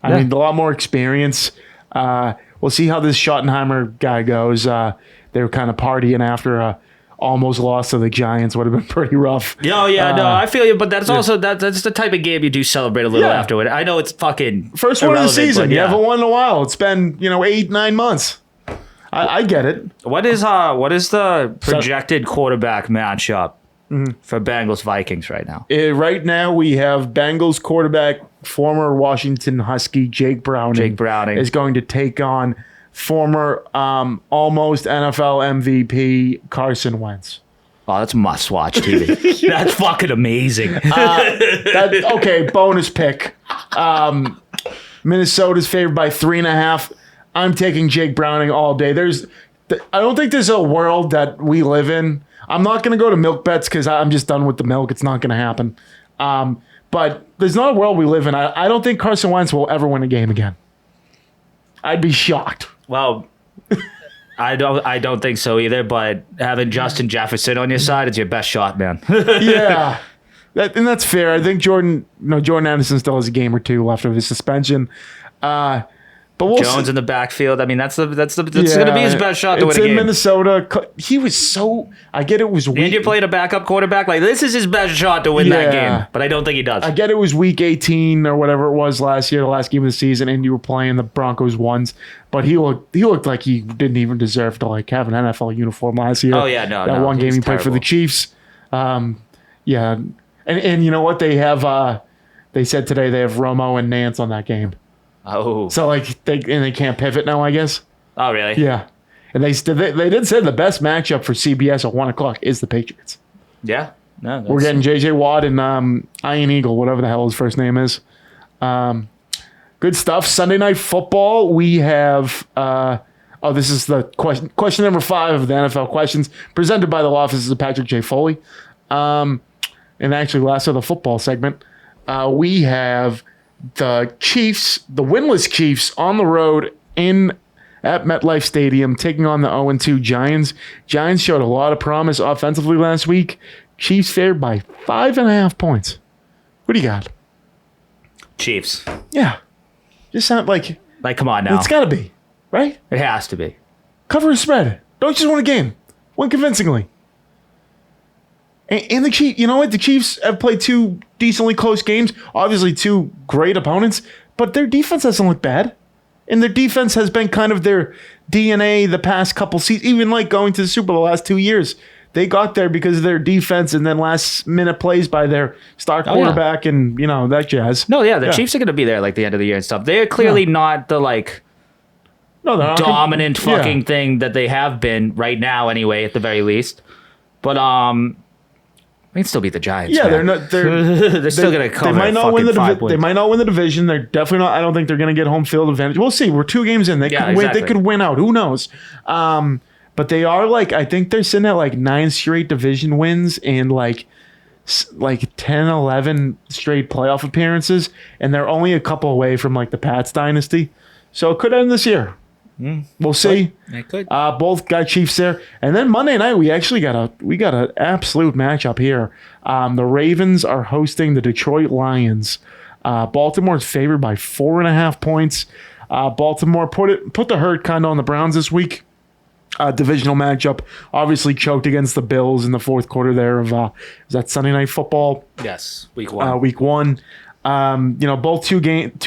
I mean, a lot more experience. We'll see how this Schottenheimer guy goes. They were kind of partying after almost lost to the Giants. Would have been pretty rough. Oh, yeah, no, I feel you, but that's also that's the type of game you do celebrate a little after it. I know it's fucking first one of the season. You haven't won in a while. It's been 8-9 months. I get it. What is the projected quarterback matchup for Bengals Vikings right now? Right now we have Bengals quarterback, former Washington Husky Jake Browning. Is going to take on former almost NFL MVP Carson Wentz. Oh, that's must-watch TV. That's fucking amazing. Okay, bonus pick. Minnesota's favored by 3.5. I'm taking Jake Browning all day. I don't think there's a world that we live in. I'm not going to go to milk bets because I'm just done with the milk. It's not going to happen. But there's not a world we live in. I don't think Carson Wentz will ever win a game again. I'd be shocked. Well, I don't think so either. But having Justin Jefferson on your side is your best shot, man. Yeah. And that's fair. I think Jordan Anderson still has a game or two left of his suspension. But we'll Jones in the backfield. I mean, that's going to be his best shot to win a game. It's in Minnesota. He was so. I get it was weak. And you're playing a backup quarterback. Like, this is his best shot to win that game. But I don't think he does. I get it was week 18 or whatever it was last year, the last game of the season, and you were playing the Broncos ones. But he looked like he didn't even deserve to like have an NFL uniform last year. Oh yeah, no. That one game he played for the Chiefs. Yeah, and you know what they have? They said today they have Romo and Nance on that game. Oh. So like they can't pivot now, I guess. Oh really? Yeah. And they did say the best matchup for CBS at 1:00 is the Patriots. Yeah. No. We're getting JJ Watt and Ian Eagle, whatever the hell his first name is. Good stuff. Sunday Night Football. We have this is the question number 5 of the NFL questions presented by the law offices of Patrick J. Foley. And actually last of the football segment, we have the Chiefs, the winless Chiefs, on the road at MetLife Stadium, taking on the 0-2 Giants. Giants showed a lot of promise offensively last week. Chiefs favored by 5.5 points. What do you got? Chiefs. Yeah. Just sound like come on now. It's got to be, right? It has to be. Cover a spread. Don't just win a game. Win convincingly. And the Chiefs, you know what? The Chiefs have played 2 decently close games. Obviously, 2 great opponents, but their defense doesn't look bad. And their defense has been kind of their DNA the past couple seasons, even like going to the Super Bowl the last 2 years. They got there because of their defense and then last minute plays by their star quarterback and, that jazz. No, yeah, the Chiefs are going to be there like the end of the year and stuff. They're clearly not the dominant fucking thing that they have been right now anyway, at the very least. But we can still beat the Giants. Yeah, man. They're still going to come. They might not win They might not win the division. They're definitely not. I don't think they're going to get home field advantage. We'll see. We're 2 games in. They could win. They could win out. Who knows? But they are I think they're sitting at 9 straight division wins and 10, 11 straight playoff appearances, and they're only a couple away from the Pats dynasty. So it could end this year. We'll see. It could. Both got Chiefs there, and then Monday night we actually got an absolute matchup here. The Ravens are hosting the Detroit Lions. Baltimore's favored by 4.5 points. Baltimore put the hurt kind of on the Browns this week. Divisional matchup, obviously choked against the Bills in the fourth quarter there of is that Sunday Night Football? Yes, week 1. Week 1. Both two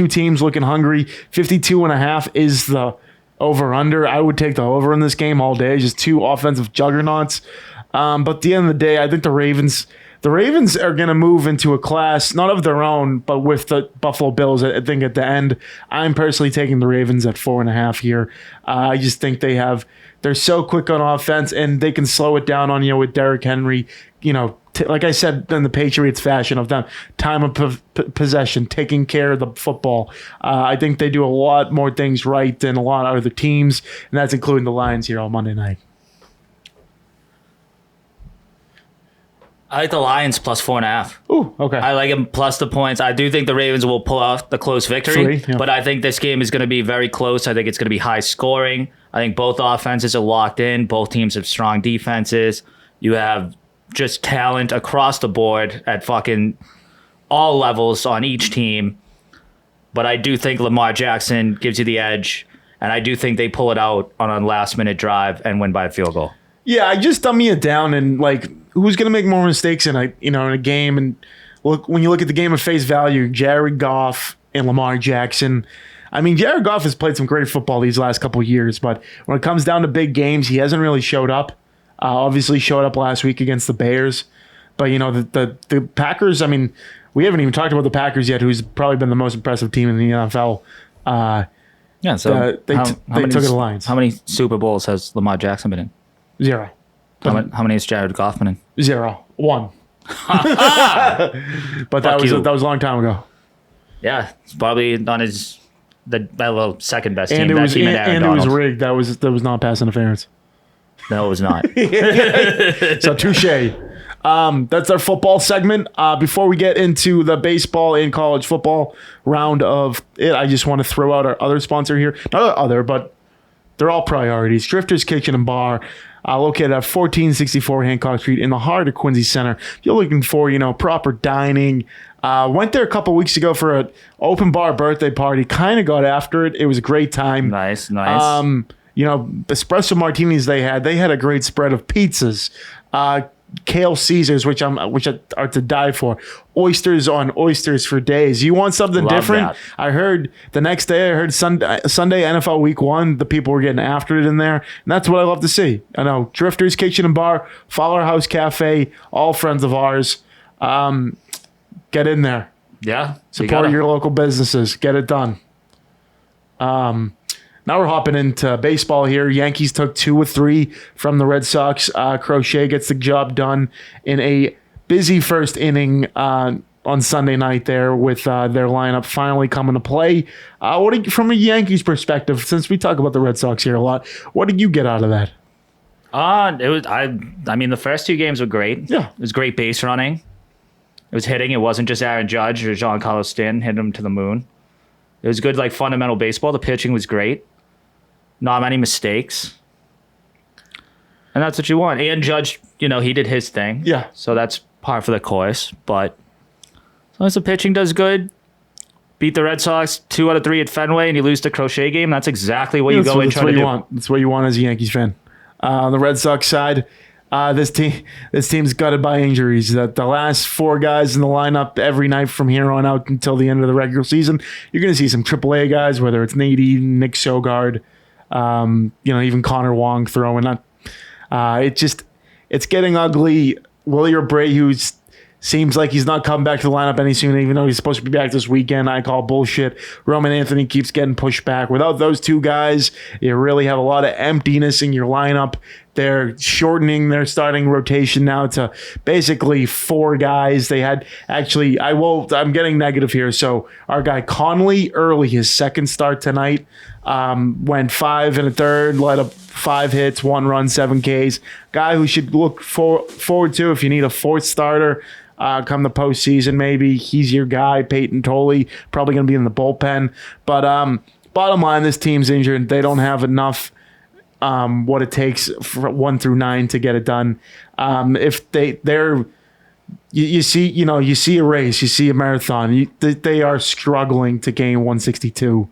teams looking hungry. 52.5 is the over-under. I would take the over in this game all day. Just 2 offensive juggernauts. But at the end of the day, I think the Ravens are going to move into a class, not of their own, but with the Buffalo Bills. I think at the end, I'm personally taking the Ravens at 4.5 here. I just think they're so quick on offense, and they can slow it down on you with Derrick Henry. Like I said, in the Patriots fashion of them, time of possession, taking care of the football. I think they do a lot more things right than a lot of other teams, and that's including the Lions here on Monday night. I like the Lions plus 4.5. Ooh, okay. I like them plus the points. I do think the Ravens will pull off the close victory, but I think this game is going to be very close. I think it's going to be high scoring. I think both offenses are locked in. Both teams have strong defenses. You have just talent across the board at fucking all levels on each team. But I do think Lamar Jackson gives you the edge, and I do think they pull it out on a last-minute drive and win by a field goal. Yeah, I just dummy it down and who's going to make more mistakes in a game? And look, when you look at the game at face value, Jared Goff and Lamar Jackson. I mean, Jared Goff has played some great football these last couple of years, but when it comes down to big games, he hasn't really showed up. Obviously, showed up last week against the Bears, but the Packers. I mean, we haven't even talked about the Packers yet, who's probably been the most impressive team in the NFL. So they took it to the Lions. How many Super Bowls has Lamar Jackson been in? 0. How many has Jared Goff been in? 0. 1. But that was a long time ago. Yeah, it's probably on the second best team. And it was rigged. That was not pass interference. No, it was not. So touche. That's our football segment. Before we get into the baseball and college football round of it, I just want to throw out our other sponsor here. Not other, but they're all priorities. Drifter's Kitchen and Bar, located at 1464 Hancock Street in the heart of Quincy Center. If you're looking for, proper dining, went there a couple weeks ago for an open bar birthday party. Kind of got after it. It was a great time. Nice. Espresso martinis they had a great spread of pizzas, kale Caesars, which are to die for, oysters on oysters for days. You want something different? That. I heard the next day. I heard Sunday NFL Week 1. The people were getting after it in there, and that's what I love to see. I know Drifter's Kitchen and Bar, Fowler House Cafe, all friends of ours. Get in there. Yeah, Support your local businesses. Get it done. Now we're hopping into baseball here. Yankees took 2 of 3 from the Red Sox. Crochet gets the job done in a busy first inning on Sunday night there with their lineup finally coming to play. From a Yankees perspective, since we talk about the Red Sox here a lot, what did you get out of that? The first 2 games were great. Yeah. It was great base running. It was hitting. It wasn't just Aaron Judge or Giancarlo Stanton hitting him to the moon. It was good, fundamental baseball. The pitching was great. Not many mistakes. And that's what you want. And Judge, he did his thing. Yeah. So that's par for the course. But as long as the pitching does good, beat the Red Sox 2 out of 3 at Fenway, and you lose the Crochet game, that's exactly what you go and try to do. That's what you want as a Yankees fan. On the Red Sox side, this team's gutted by injuries. That the last 4 guys in the lineup every night from here on out until the end of the regular season, you're going to see some AAA guys, whether it's Nady, Nick Sogard, even Connor Wong throwing that. It's getting ugly. Willie Abreu seems like he's not coming back to the lineup any sooner, even though he's supposed to be back this weekend. I call bullshit. Roman Anthony keeps getting pushed back. Without those 2 guys, you really have a lot of emptiness in your lineup. They're shortening their starting rotation now to basically 4 guys. They had I'm getting negative here. So our guy Conley early, his second start tonight, went 5 1/3, let up 5 hits, 1 run, 7 Ks. Guy who should look forward to if you need a 4th starter. Come the postseason, maybe he's your guy. Peyton Tolley probably going to be in the bullpen. But bottom line, this team's injured. They don't have enough. What it takes for 1 through 9 to get it done. If you see a race, you see a marathon. They are struggling to gain 162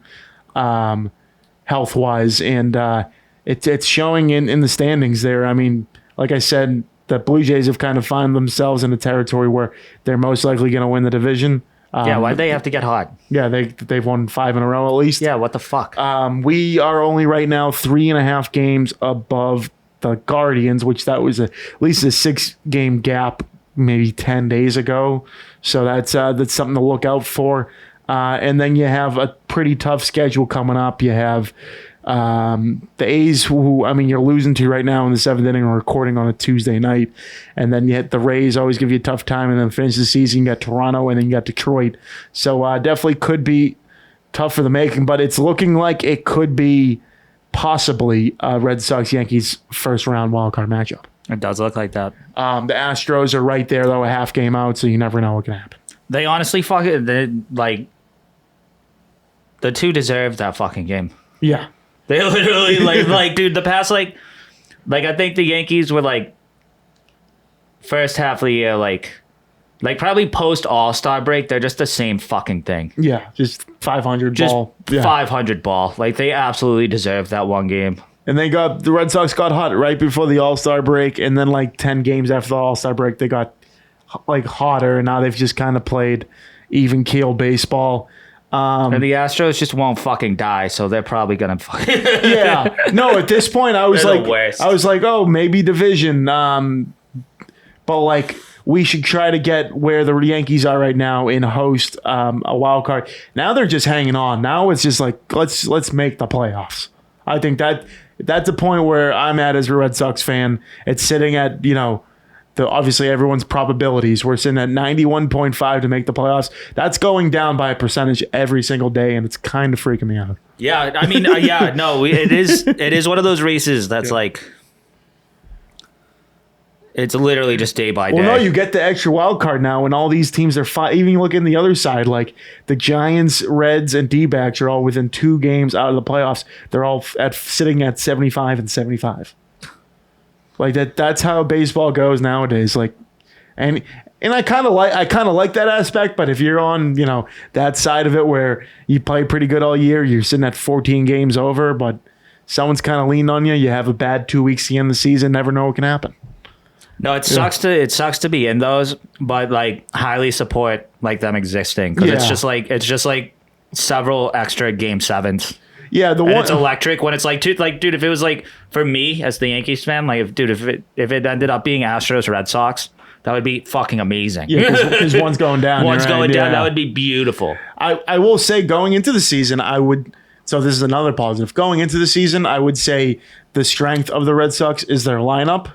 health wise, and it's showing in the standings there. I mean, like I said, the Blue Jays have kind of found themselves in a territory where they're most likely going to win the division. Why'd they have to get hot? Yeah, they've won 5 in a row at least. Yeah, what the fuck? We are only right now 3.5 games above the Guardians, which that was at least a 6-game gap maybe 10 days ago. So that's something to look out for. And then you have a pretty tough schedule coming up. You have the A's, who you're losing to right now in the 7th inning. We're recording on a Tuesday night, and then you hit the Rays, always give you a tough time, and then finish the season. You got Toronto, and then you got Detroit. So definitely could be tough for the making, but it's looking like it could be possibly Red Sox Yankees first round wildcard matchup. It does look like that. The Astros are right there though, a half game out, so you never know what can happen. They honestly the 2 deserved that fucking game. Yeah. They literally dude, the past I think the Yankees were first half of the year probably post All-Star break, they're just the same fucking thing. Yeah, just 500 ball. Yeah. 500 ball. They absolutely deserve that one game. And the Red Sox got hot right before the All-Star break, and then 10 games after the All-Star break they got hotter, and now they've just kind of played even keel baseball. And the Astros just won't fucking die, so they're probably gonna fucking yeah. No, at this point I was oh, maybe division. But we should try to get where the Yankees are right now and host a wild card. Now they're just hanging on. Now it's just let's make the playoffs. I think that's a point where I'm at as a Red Sox fan. It's sitting at obviously everyone's probabilities. We're sitting at 91.5 to make the playoffs. That's going down by a percentage every single day, and it's kind of freaking me out. Yeah, it is one of those races that's It's literally just day by day. Well, no, you get the extra wild card now, and all these teams are even you look in the other side, like the Giants, Reds, and D-backs are all within 2 games out of the playoffs. They're all sitting at 75 and 75. Like that's how baseball goes nowadays. Like, and I kind of like that aspect. But if you're on that side of it where you play pretty good all year, you're sitting at 14 games over, but someone's kind of leaning on you. You have a bad 2 weeks to end the season. Never know what can happen. No, it sucks to be in those, but like highly support like them existing because it's just like several extra game 7s. Yeah, it's electric when it's like, dude, if it was like for me as the Yankees fan, like if it ended up being Astros Red Sox, that would be fucking amazing. Yeah, because one's going down. One's going down. That would be beautiful. I will say going into the season, so this is another positive. Going into the season, I would say the strength of the Red Sox is their lineup.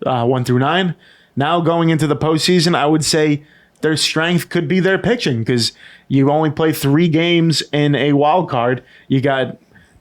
1 through 9. Now going into the postseason, I would say their strength could be their pitching because you only play 3 games in a wild card. You got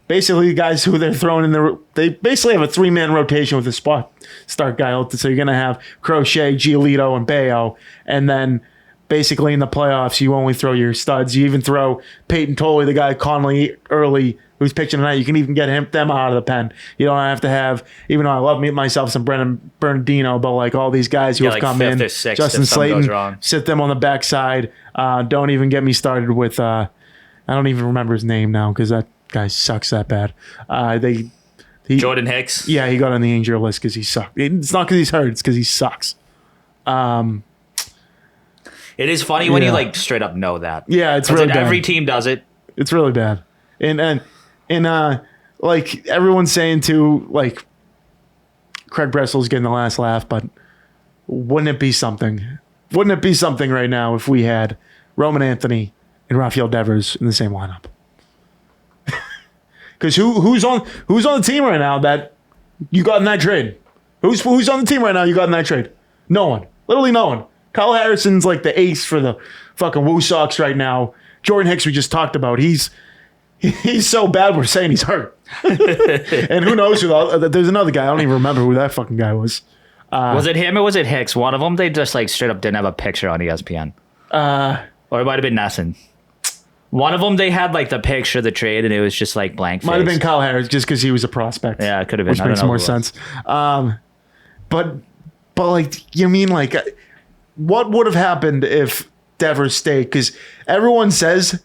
basically guys who they're throwing in they basically have a 3-man rotation with a start guy. So you're going to have Crochet, Giolito, and Bayo. And then basically in the playoffs, you only throw your studs. You even throw Peyton Tolley, the guy Conley early, who's pitching tonight. You can even get them out of the pen. You don't have to have, even though I love myself some Bernardino, but like all these guys who have like come 5th in, or 6th Justin if something goes wrong. Slayton, sit them on the backside. Don't even get me started with, I don't even remember his name now because that guy sucks that bad. Jordan Hicks? Yeah, he got on the injury list because he sucks. It's not because he's hurt, it's because he sucks. It is funny when you like straight up know that. Yeah, it's really bad. Every team does it. It's really bad. And like everyone's saying too, like Craig Bressel's getting the last laugh, but wouldn't it be something? Wouldn't it be something right now if we had Roman Anthony and Rafael Devers in the same lineup? Because who's on the team right now that you got in that trade? Who's on the team right now you got in that trade? No one. Literally no one. Kyle Harrison's like the ace for the fucking Woo Sox right now. Jordan Hicks we just talked about. He's so bad we're saying he's hurt. And who knows there's another guy. I don't even remember who that fucking guy was. Was it him or was it Hicks? One of them, they just like straight up didn't have a picture on ESPN. Or it might have been Nesson. One of them, they had like the picture of the trade and it was just like blank face. Might have been Kyle Harris just because he was a prospect. Yeah, it could have been. Which makes more sense. But like, you mean like, what would have happened if Devers stayed? Because everyone says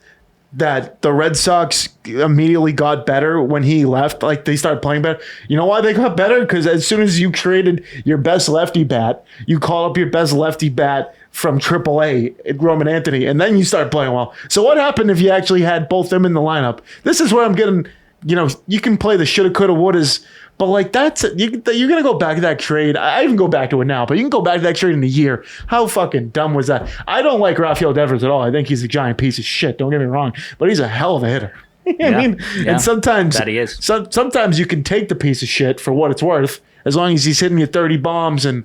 that the Red Sox immediately got better when he left. Like they started playing better. You know why they got better? Because as soon as you traded your best lefty bat, you call up your best lefty bat from AAA, Roman Anthony, and then you start playing well. So what happened if you actually had both them in the lineup? This is where I'm getting, you can play the shoulda, coulda, wouldas, but like you're going to go back to that trade. I even go back to it now, but you can go back to that trade in a year. How fucking dumb was that? I don't like Rafael Devers at all. I think he's a giant piece of shit. Don't get me wrong, but he's a hell of a hitter. And sometimes that he is. Sometimes you can take the piece of shit for what it's worth, as long as he's hitting you 30 bombs. And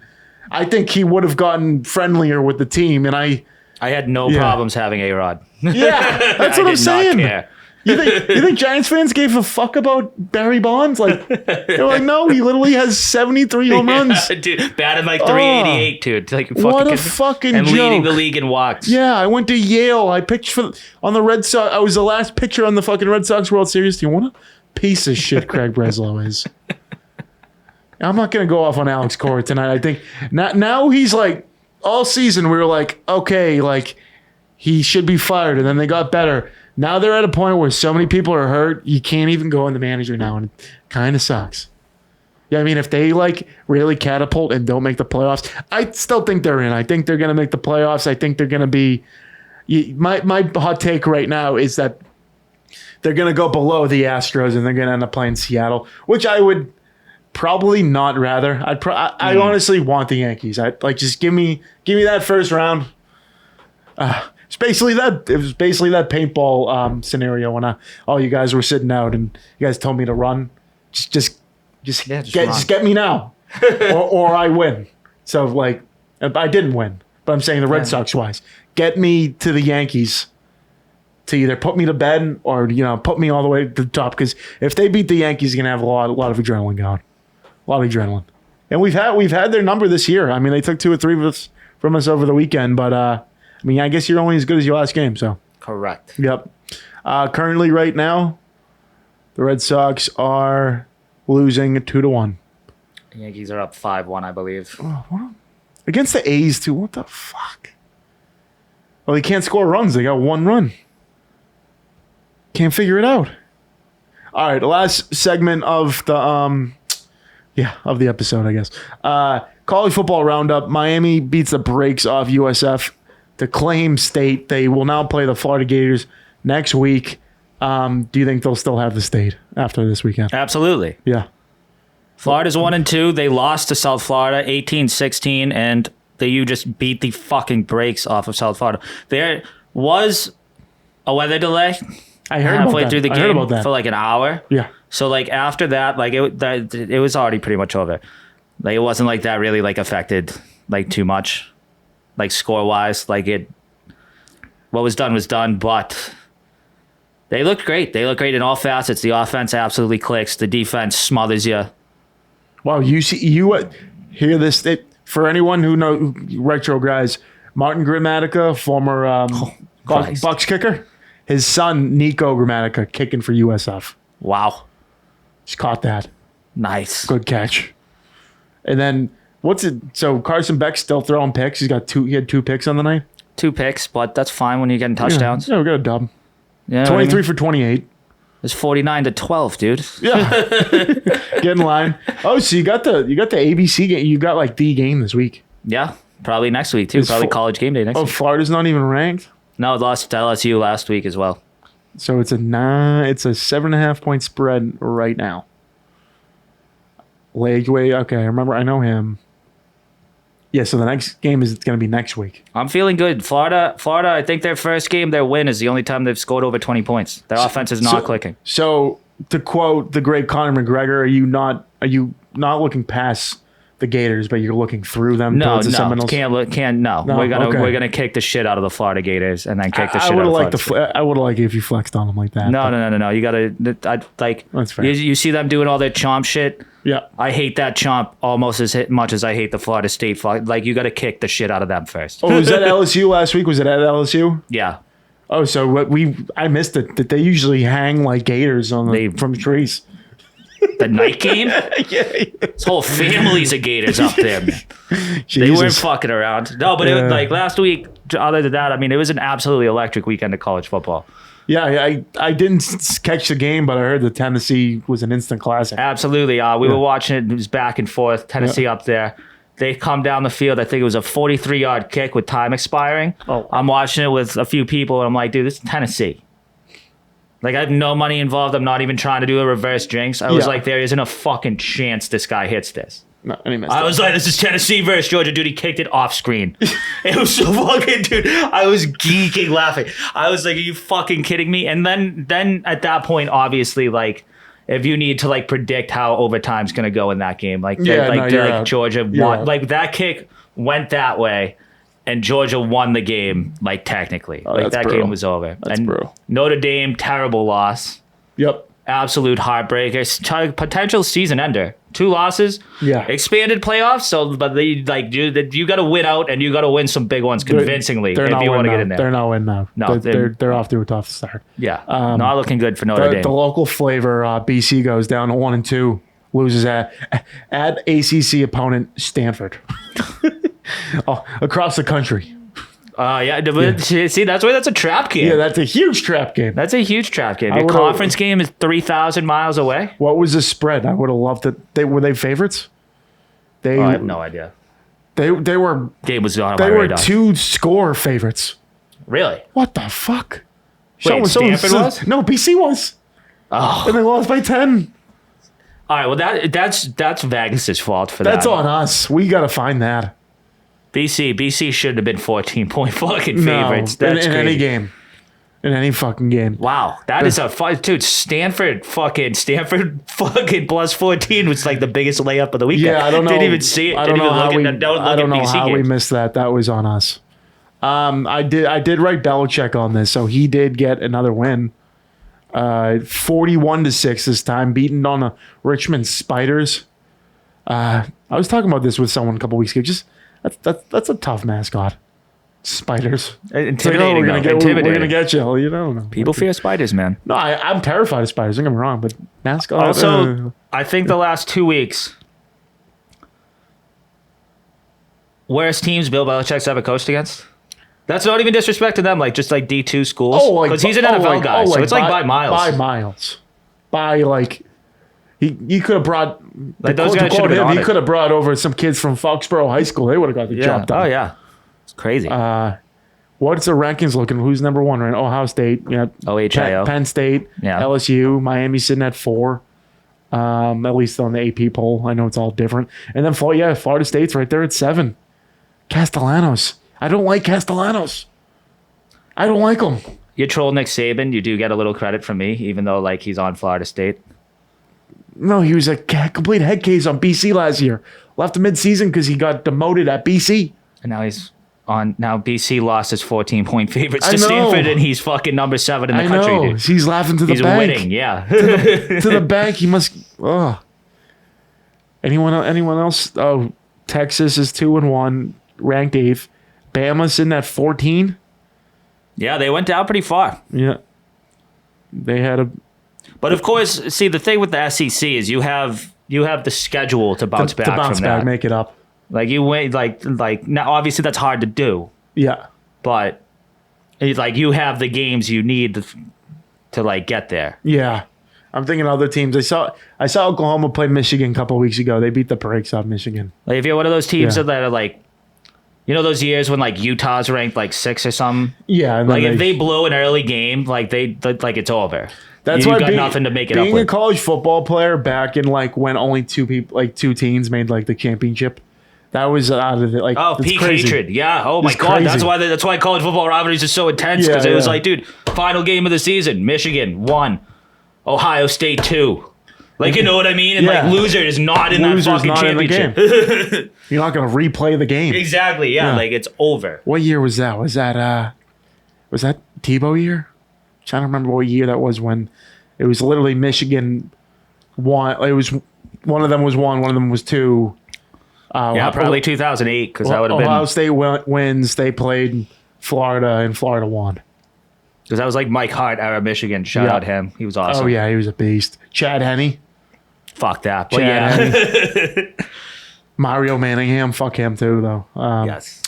I think he would have gotten friendlier with the team. And I had no problems having A-Rod. Yeah, that's what I'm saying. Not care. You think Giants fans gave a fuck about Barry Bonds? Like they're like, no, he literally has 73 home runs. Dude, batted like 388, dude. Like, what a fucking and joke. Leading the league in walks. Yeah, I went to Yale. I pitched on the Red Sox. I was the last pitcher on the fucking Red Sox World Series team. What a piece of shit Craig Breslow is. I'm not going to go off on Alex Cora tonight. I think now he's like, all season we were like, okay, like he should be fired. And then they got better. Now they're at a point where so many people are hurt, you can't even go in the manager now, and it kind of sucks. Yeah, I mean, if they like really catapult and don't make the playoffs, I still think they're in. I think they're going to make the playoffs. I think they're going to be. My hot take right now is that they're going to go below the Astros and they're going to end up playing Seattle, which I would probably not rather. I honestly want the Yankees. I'd like just give me that first round. It was basically that paintball scenario when all you guys were sitting out and you guys told me to run. Just get me now, or I win. So like, I didn't win, but I'm saying the Red Sox wise, get me to the Yankees to either put me to bed or put me all the way to the top. Because if they beat the Yankees, you're gonna have a lot of adrenaline going, a lot of adrenaline. And we've had their number this year. I mean, they took 2 or 3 of us from us over the weekend, but I mean, I guess you're only as good as your last game. So Correct. yep. Currently, right now, the Red Sox are losing 2-1 The Yankees are up 5-1, I believe. against the A's too. What the fuck? Well, they can't score runs. They got 1 run. Can't figure it out. All right, the last segment of the of the episode, I guess. College football roundup. Miami beats the brakes off USF to claim state. They will now play the Florida Gators next week. Do you think they'll still have the state after this weekend? Absolutely. Yeah. Florida's 1-2. They lost to South Florida 18-16, and the U just beat the fucking brakes off of South Florida. There was a weather delay. I heard halfway about that. through the I heard game about that. for like an hour. Yeah. So like after that, like it was already pretty much over. Like it wasn't like that really like affected like too much, like score wise. Like what was done. But they looked great. They look great in all facets. The offense absolutely clicks. The defense smothers you. Wow, you hear this? For anyone who know retro guys, Martin Gramatica, former Christ. Bucks kicker, his son Nico Gramatica kicking for USF. Wow, Just caught that. nice. Good catch. And then what's it? So Carson Beck's still throwing picks. He had 2 picks on the night. 2 picks, but that's fine when you're getting touchdowns. Yeah, we got a dub. Yeah, 23 for 28. It's 49-12, dude. Yeah. Get in line. Oh, so you got the ABC game. You got like the game this week. Yeah, probably next week too. Probably college game day next Oh, week. Florida's not even ranked. No, it lost to LSU last week as well. So it's a 7.5 point spread right now. Lakeway, okay, I know him. Yeah, so the next game is going to be next week. I'm feeling good. Florida, I think their first game, their win is the only time they've scored over 20 points. Their offense is not clicking. So to quote the great Conor McGregor, are you not looking past the Gators, but you're looking through them towards the Seminoles? No. We're gonna kick the shit out of the Florida Gators and then kick the shit out of Florida. I would have liked it if you flexed on them like that. No. You gotta That's fair. You see them doing all their chomp shit. Yeah. I hate that chomp almost as much as I hate the Florida State. Like you gotta kick the shit out of them first. Oh, was that LSU last week? Was it at LSU? Yeah. Oh, so I missed it. That they usually hang like gators from trees. The night game? Yeah. This whole family's of gators up there, man. They Jesus. weren't fucking around. No, but it was like last week, other than that, I mean, it was an absolutely electric weekend of college football. Yeah, I didn't catch the game, but I heard that Tennessee was an instant classic. Absolutely. We were watching it. It was back and forth. Tennessee up there. They come down the field. I think it was a 43-yard kick with time expiring. Oh. I'm watching it with a few people, and I'm like, dude, this is Tennessee. Like, I have no money involved. I'm not even trying to do a reverse jinx. I was like, there isn't a fucking chance this guy hits this. No, and he missed I it. was like, this is Tennessee versus Georgia. Dude, he kicked it off screen. It was so fucking, dude. I was geeking laughing. I was like, are you fucking kidding me? And then at that point, obviously, like, if you need to, like, predict how overtime's going to go in that game, like, Georgia won. Like, that kick went that way. And Georgia won the game, like, technically. Like, that game was over. That's brutal. Notre Dame, terrible loss. Yep. Absolute heartbreaker. Potential season ender. 2 losses. Yeah. Expanded playoffs. So, but you got to win out, and you got to win some big ones convincingly if you want to get in there. They're not winning now. No, they're off to a tough start. Yeah. Not looking good for Notre Dame. The local flavor, BC goes down to 1-2, loses at ACC opponent Stanford. Across the country. See, that's a trap game. Yeah, that's a huge trap game. That's a huge trap game. Your conference game is 3,000 miles away. What was the spread? I would have loved it. Were they favorites? I have no idea. They were. Game was on They my were radar. 2-score favorites. Really? What the fuck? Wait, Stanford was? No, BC was. Oh. And they lost by 10. All right. Well, that's Vegas' fault for that. That's on us. We got to find that. BC shouldn't have been 14-point fucking favorites. No, That's in crazy. any game. In any fucking game. Wow, that is a fun dude. Stanford plus 14 was like the biggest layup of the weekend. Yeah, I don't know. Didn't even see it. I don't know how BC we games. missed that. That was on us. I did write Belichick on this, so he did get another win. 41-6 this time, beaten on the Richmond Spiders. I was talking about this with someone a couple weeks ago. Just that's a tough mascot. Spiders. Intimidating. We're gonna get you. You know. People fear spiders, man. No, I'm terrified of spiders. Don't get me wrong, but mascot. Also, I think the last 2 weeks, worst teams Bill Belichick's ever coached against. That's not even disrespect to them, like just like D2 schools. Because he's an NFL guy, so it's like by miles. By miles. By like he could have brought like those guys should have been on he could have brought over some kids from Foxborough High School. They would have got the job done. Oh yeah. It's crazy. What's the rankings looking? Who's number one right now? Ohio State, OHIO. Penn State, LSU, Miami sitting at 4. At least on the AP poll. I know it's all different. And then Florida State's right there at 7. Castellanos. I don't like Castellanos. I don't like him. You troll Nick Saban, you do get a little credit from me, even though like he's on Florida State. No, he was a complete head case on BC last year. Left mid-season because he got demoted at BC. And now he's on. Now BC lost his 14-point favorites to Stanford, and he's fucking number 7 in the country. Dude. He's laughing to the he's bank. He's winning, yeah. to the bank. He must. Oh. Anyone else? Oh, Texas is 2-1, ranked 8th. Bama's in at 14. Yeah, they went down pretty far. Yeah. They had a. But of course, see, the thing with the SEC is you have the schedule to bounce back from that. Make it up. Like you wait, like now. Obviously, that's hard to do. Yeah. But like you have the games you need to like get there. Yeah. I'm thinking other teams. I saw Oklahoma play Michigan a couple of weeks ago. They beat the brakes off Michigan. Like if you're one of those teams that are like, those years when like Utah's ranked like 6 or something. Yeah. Like if they blow an early game, like it's over. That's you why got nothing to make it up with. Being a college football player back in like when only 2 teams made like the championship. That was out of it. Like, oh, peak crazy. hatred. Yeah. Oh my God. Crazy. That's why college football rivalries are so intense because it was like, dude, final game of the season, Michigan 1, Ohio State 2. Like, you know what I mean? And like loser is not in that fucking championship. You're not gonna replay the game. Exactly. Yeah. Like it's over. What year was that? Was that Tebow year? I'm trying to remember what year that was when it was literally Michigan 1. It was one of them was 1, one of them was 2. Probably 2008 because that would have been. Ohio State wins. They played Florida and Florida won. Because that was like Mike Hart out of Michigan. Shout out him. He was awesome. Oh yeah, he was a beast. Chad Henne. Fuck that. But Henne. Mario Manningham. Fuck him too though. Yes.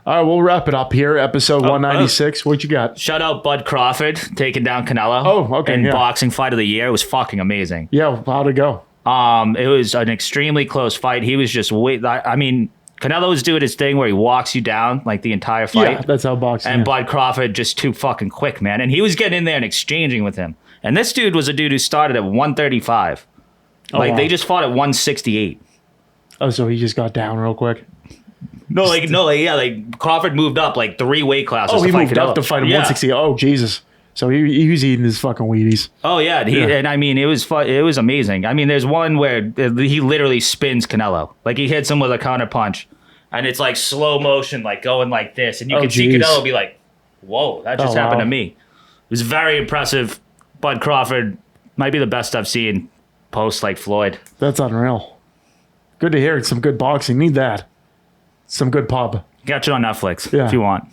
All right, we'll wrap it up here. Episode 196. What you got? Shout out Bud Crawford taking down Canelo. Oh, okay. And boxing fight of the year. It was fucking amazing. Yeah, how'd it go? It was an extremely close fight. He was just Canelo was doing his thing where he walks you down like the entire fight. Yeah, that's how boxing. And Bud Crawford just too fucking quick, man. And he was getting in there and exchanging with him. And this dude was a dude who started at 135. They just fought at 168. Oh, so he just got down real quick. Crawford moved up like 3 weight classes. Oh, he moved up to fight him 160. Oh, Jesus. So he was eating his fucking Wheaties. Oh yeah, and I mean it was amazing. I mean, there's one where he literally spins Canelo, like he hits him with a counter punch, and it's like slow motion, like going like this, and you can see Canelo be like, "Whoa, that just happened to me." It was very impressive. Bud Crawford might be the best I've seen post like Floyd. That's unreal. Good to hear. Some good boxing. Need that. Some good pub. Got you on Netflix if you want.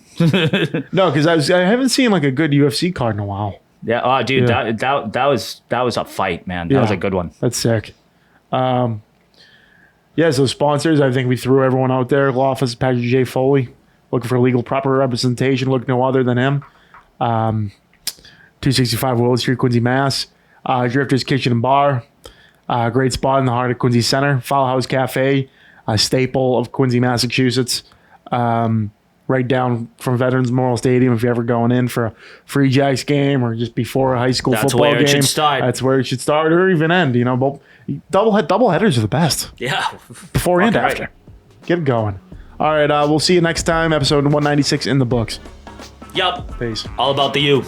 No, because I haven't seen like a good UFC card in a while. Yeah. Oh, dude, that was a fight, man. That was a good one. That's sick. So sponsors, I think we threw everyone out there. Law office, Patrick J. Foley, looking for legal proper representation. Look no other than him. 265 Willow Street, Quincy, Mass. Drifter's Kitchen and Bar. Great spot in the heart of Quincy Center. Fowl House Cafe, a staple of Quincy, Massachusetts. Right down from Veterans Memorial Stadium if you're ever going in for a Free Jacks game or just before a high school football game. That's where it should start. That's where it should start or even end. But double headers are the best. Yeah. Before and after. Right. Get it going. All right, we'll see you next time. Episode 196 in the books. Yup. Peace. All about the U.